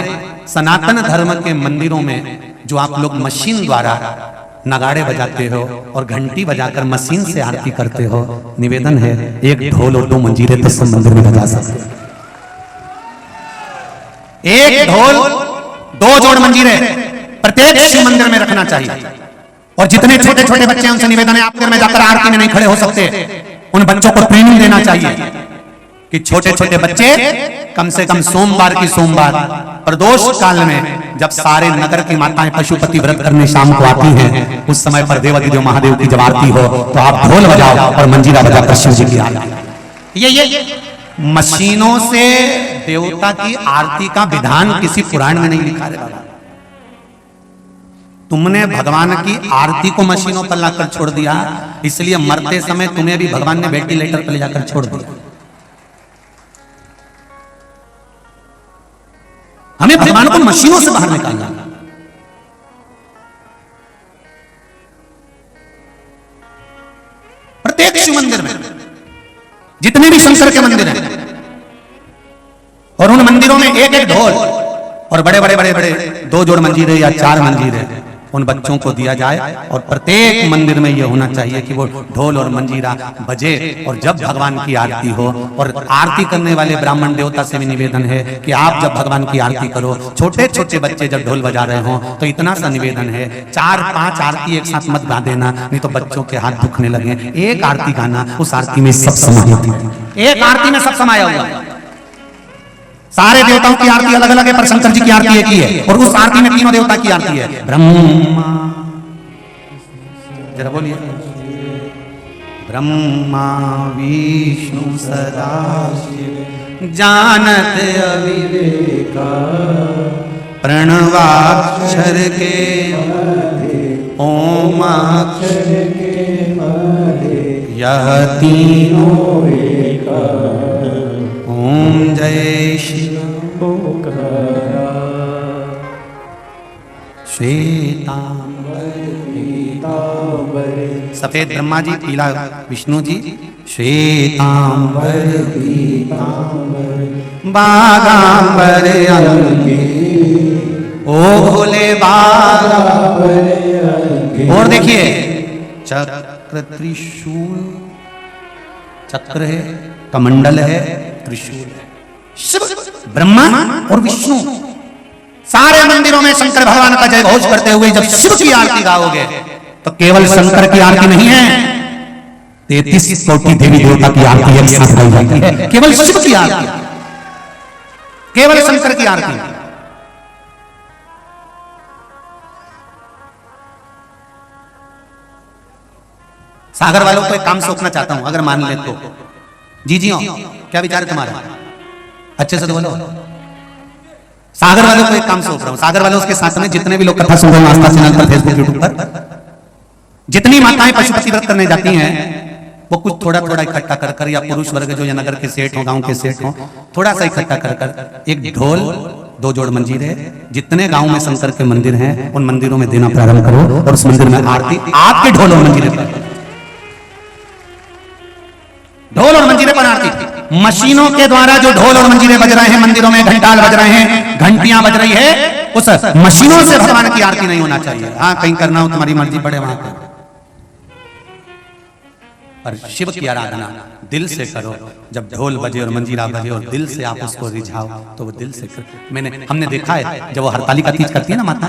सनातन धर्म के मंदिरों में जो आप लोग मशीन द्वारा नगाड़े बजाते हो और घंटी बजाकर मशीन से आरती करते हो, निवेदन है एक ढोल और 2 मंजीरे तो सब मंदिर में बजा सकते हो। एक ढोल 2 जोड़ मंजीरे प्रत्येक शिव मंदिर में रखना चाहिए। और जितने छोटे छोटे बच्चे हैं उनसे निवेदन है, आप मंदिर में जाकर आरती में नहीं खड़े हो सकते, उन बच्चों को ट्रेनिंग देना चाहिए कि छोटे छोटे बच्चे कम से कम सोमवार की सोमवार प्रदोष काल में जब सारे नगर की माताएं पशुपति व्रत करने शाम को आती हैं, उस समय पर देवाधिदेव महादेव की जब आरती हो तो आप ढोल बजाओ और मंजीरा बजाकर शिव जी की आरती। ये मशीनों से देवता की आरती का विधान किसी पुराण में नहीं लिखा है। तुमने भगवान की आरती को मशीनों पर लाकर छोड़ दिया, इसलिए मरते समय तुम्हें भी भगवान ने वेंटिलेटर पर ले जाकर छोड़ दिया। हमें भगवान को मशीनों से बाहर निकालना। प्रत्येक शिव मंदिर में जितने भी शंकर के मंदिर हैं और उन मंदिरों में एक एक ढोल और बड़े बड़े बड़े बड़े 2 जोड़ मंजीरे या 4 मंजीरे उन बच्चों को दिया जाए। और प्रत्येक मंदिर में यह होना चाहिए कि वो ढोल और मंजीरा बजे और जब भगवान की आरती हो। और आरती करने वाले ब्राह्मण देवता से भी निवेदन है कि आप जब भगवान की आरती करो, छोटे छोटे बच्चे जब ढोल बजा रहे हो तो इतना सा निवेदन है 4-5 आरती एक साथ मत गा देना, नहीं तो बच्चों के हाथ दुखने लगे। एक आरती गाना, उस आरती में सब समाहित है, एक आरती में सब समाया हुआ है। सारे देवताओं की आरती अलग अलग है पर शंकर जी की आरती एक ही है और उस आरती में तीनों देवता की आरती है। ब्रह्मा, जरा बोलिए, ब्रह्मा विष्णु सदाशिव जानत अविवेका, प्रणवाक्षर के ओमाक्षर के यह तीनों एका, ओम जय शिव सफेद ब्रह्मा जी, पीला विष्णु जी, श्वेतांबर बागांबर अंगे, ओ भोले बाबा। और देखिए चक्र त्रिशूल, चक्र है, कमंडल है, त्रिशूल है। शिव, ब्रह्मा और विष्णु सारे मंदिरों में शंकर भगवान का जय घोष करते हुए जब शिव की आरती गाओगे तो केवल शंकर की आरती नहीं है, 33 कोटि देवी देवता की आरती एक साथ गाई जाती है। केवल शिव की आरती, केवल शंकर की आरती। सागर वालों को एक काम सौंपना चाहता हूं, अगर मान ले तो। जी जी हो, क्या विचार है तुम्हारा? अच्छे से तो बोलो। सागर वालों को एक काम सौंप रहा हूं, सागर वालों के साथ में जितने भी लोग कथा सुन रहे हैं आस्था चैनल पर, फेसबुक, यूट्यूब पर, जितनी माताएं पशुपति व्रत करने जाती हैं वो कुछ थोड़ा थोड़ा इकट्ठा कर कर, या पुरुष वर्ग जो या नगर के सेठ हो, गांव के सेठ हो, थोड़ा सा इकट्ठा कर कर एक ढोल, 2 जोड़ मंजीरे, जितने गांव में शंकर के मंदिर हैं उन मंदिरों में देना प्रारंभ करो, और उस मंदिर में आरती आपके ढोल और मंजीरे पर, ढोल और मंजीरे पर आरती। मशीनों के द्वारा जो ढोल और मंजीरे बज रहे हैं, मंदिरों में घंटाल बज रहे हैं, घंटियां बज रही है, उस मशीनों से भगवान की आरती नहीं होना चाहिए। हाँ, कहीं करना हो तुम्हारी मर्जी पड़े वहां पर, पर शिव की आराधना दिल से करो। जब ढोल बजे और मंजीरा बजे और दिल से आप उसको रिझाओ तो वो दिल से हमने देखा है जब वो हरतालिका तीज करती है ना माता,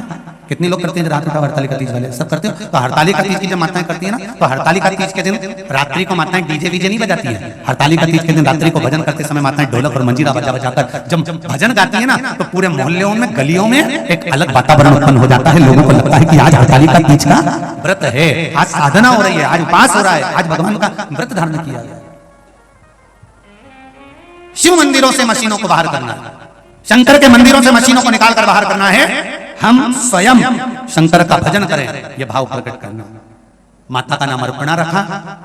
कितने लोग करते हैं रात उठा हरतालिका तीज वाले सब करते हो, तो हरतालिका तीज की जब माताएं करती है ना, तो हरतालिका तीज के दिन रात्रि को माताएं डीजे वीजे नहीं बजाती है। हरतालिका तीज के दिन रात्रि को भजन करते समय माताएं ढोलक और मंजीरा बजा बजाकर जब भजन गाती है ना, तो पूरे मोहल्लों में, गलियों में एक अलग वातावरण उत्पन्न हो जाता है। लोगों को लगता है कि आज हरतालिका तीज का व्रत है, आज साधना हो रही है, आज उपास हो रहा है, आज भगवान का व्रत धारण किया गया। शिव मंदिरों से मशीनों को बाहर करना है, शंकर के मंदिरों से मशीनों को निकाल कर बाहर करना है। हम स्वयं शंकर का भजन करें, यह भाव प्रकट करना। माता का नाम अर्पणा रखा,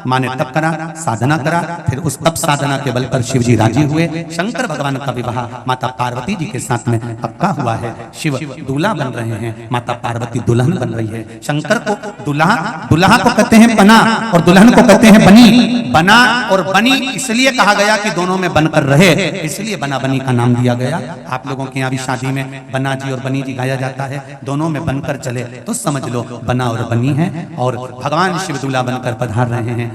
माँ ने तप करा, साधना करा, फिर उस तप साधना के बल पर शिव जी राजी हुए। शंकर भगवान का विवाह माता पार्वती जी के साथ में पक्का हुआ है। शिव दूल्हा बन रहे हैं, माता पार्वती दुल्हन बन रही है। शंकर को दुल्हा को कहते हैं बना, और दुल्हन को कहते हैं बनी। बना और बनी इसलिए कहा गया कि दोनों में बनकर रहे, इसलिए बना बनी का नाम दिया गया। आप लोगों के यहाँ भी शादी में बना जी और बनी जी गाया जाता है, दोनों में बनकर चले तो समझ लो बना और बनी है, और भगवान शिव दूल्हा बनकर पधार रहे हैं।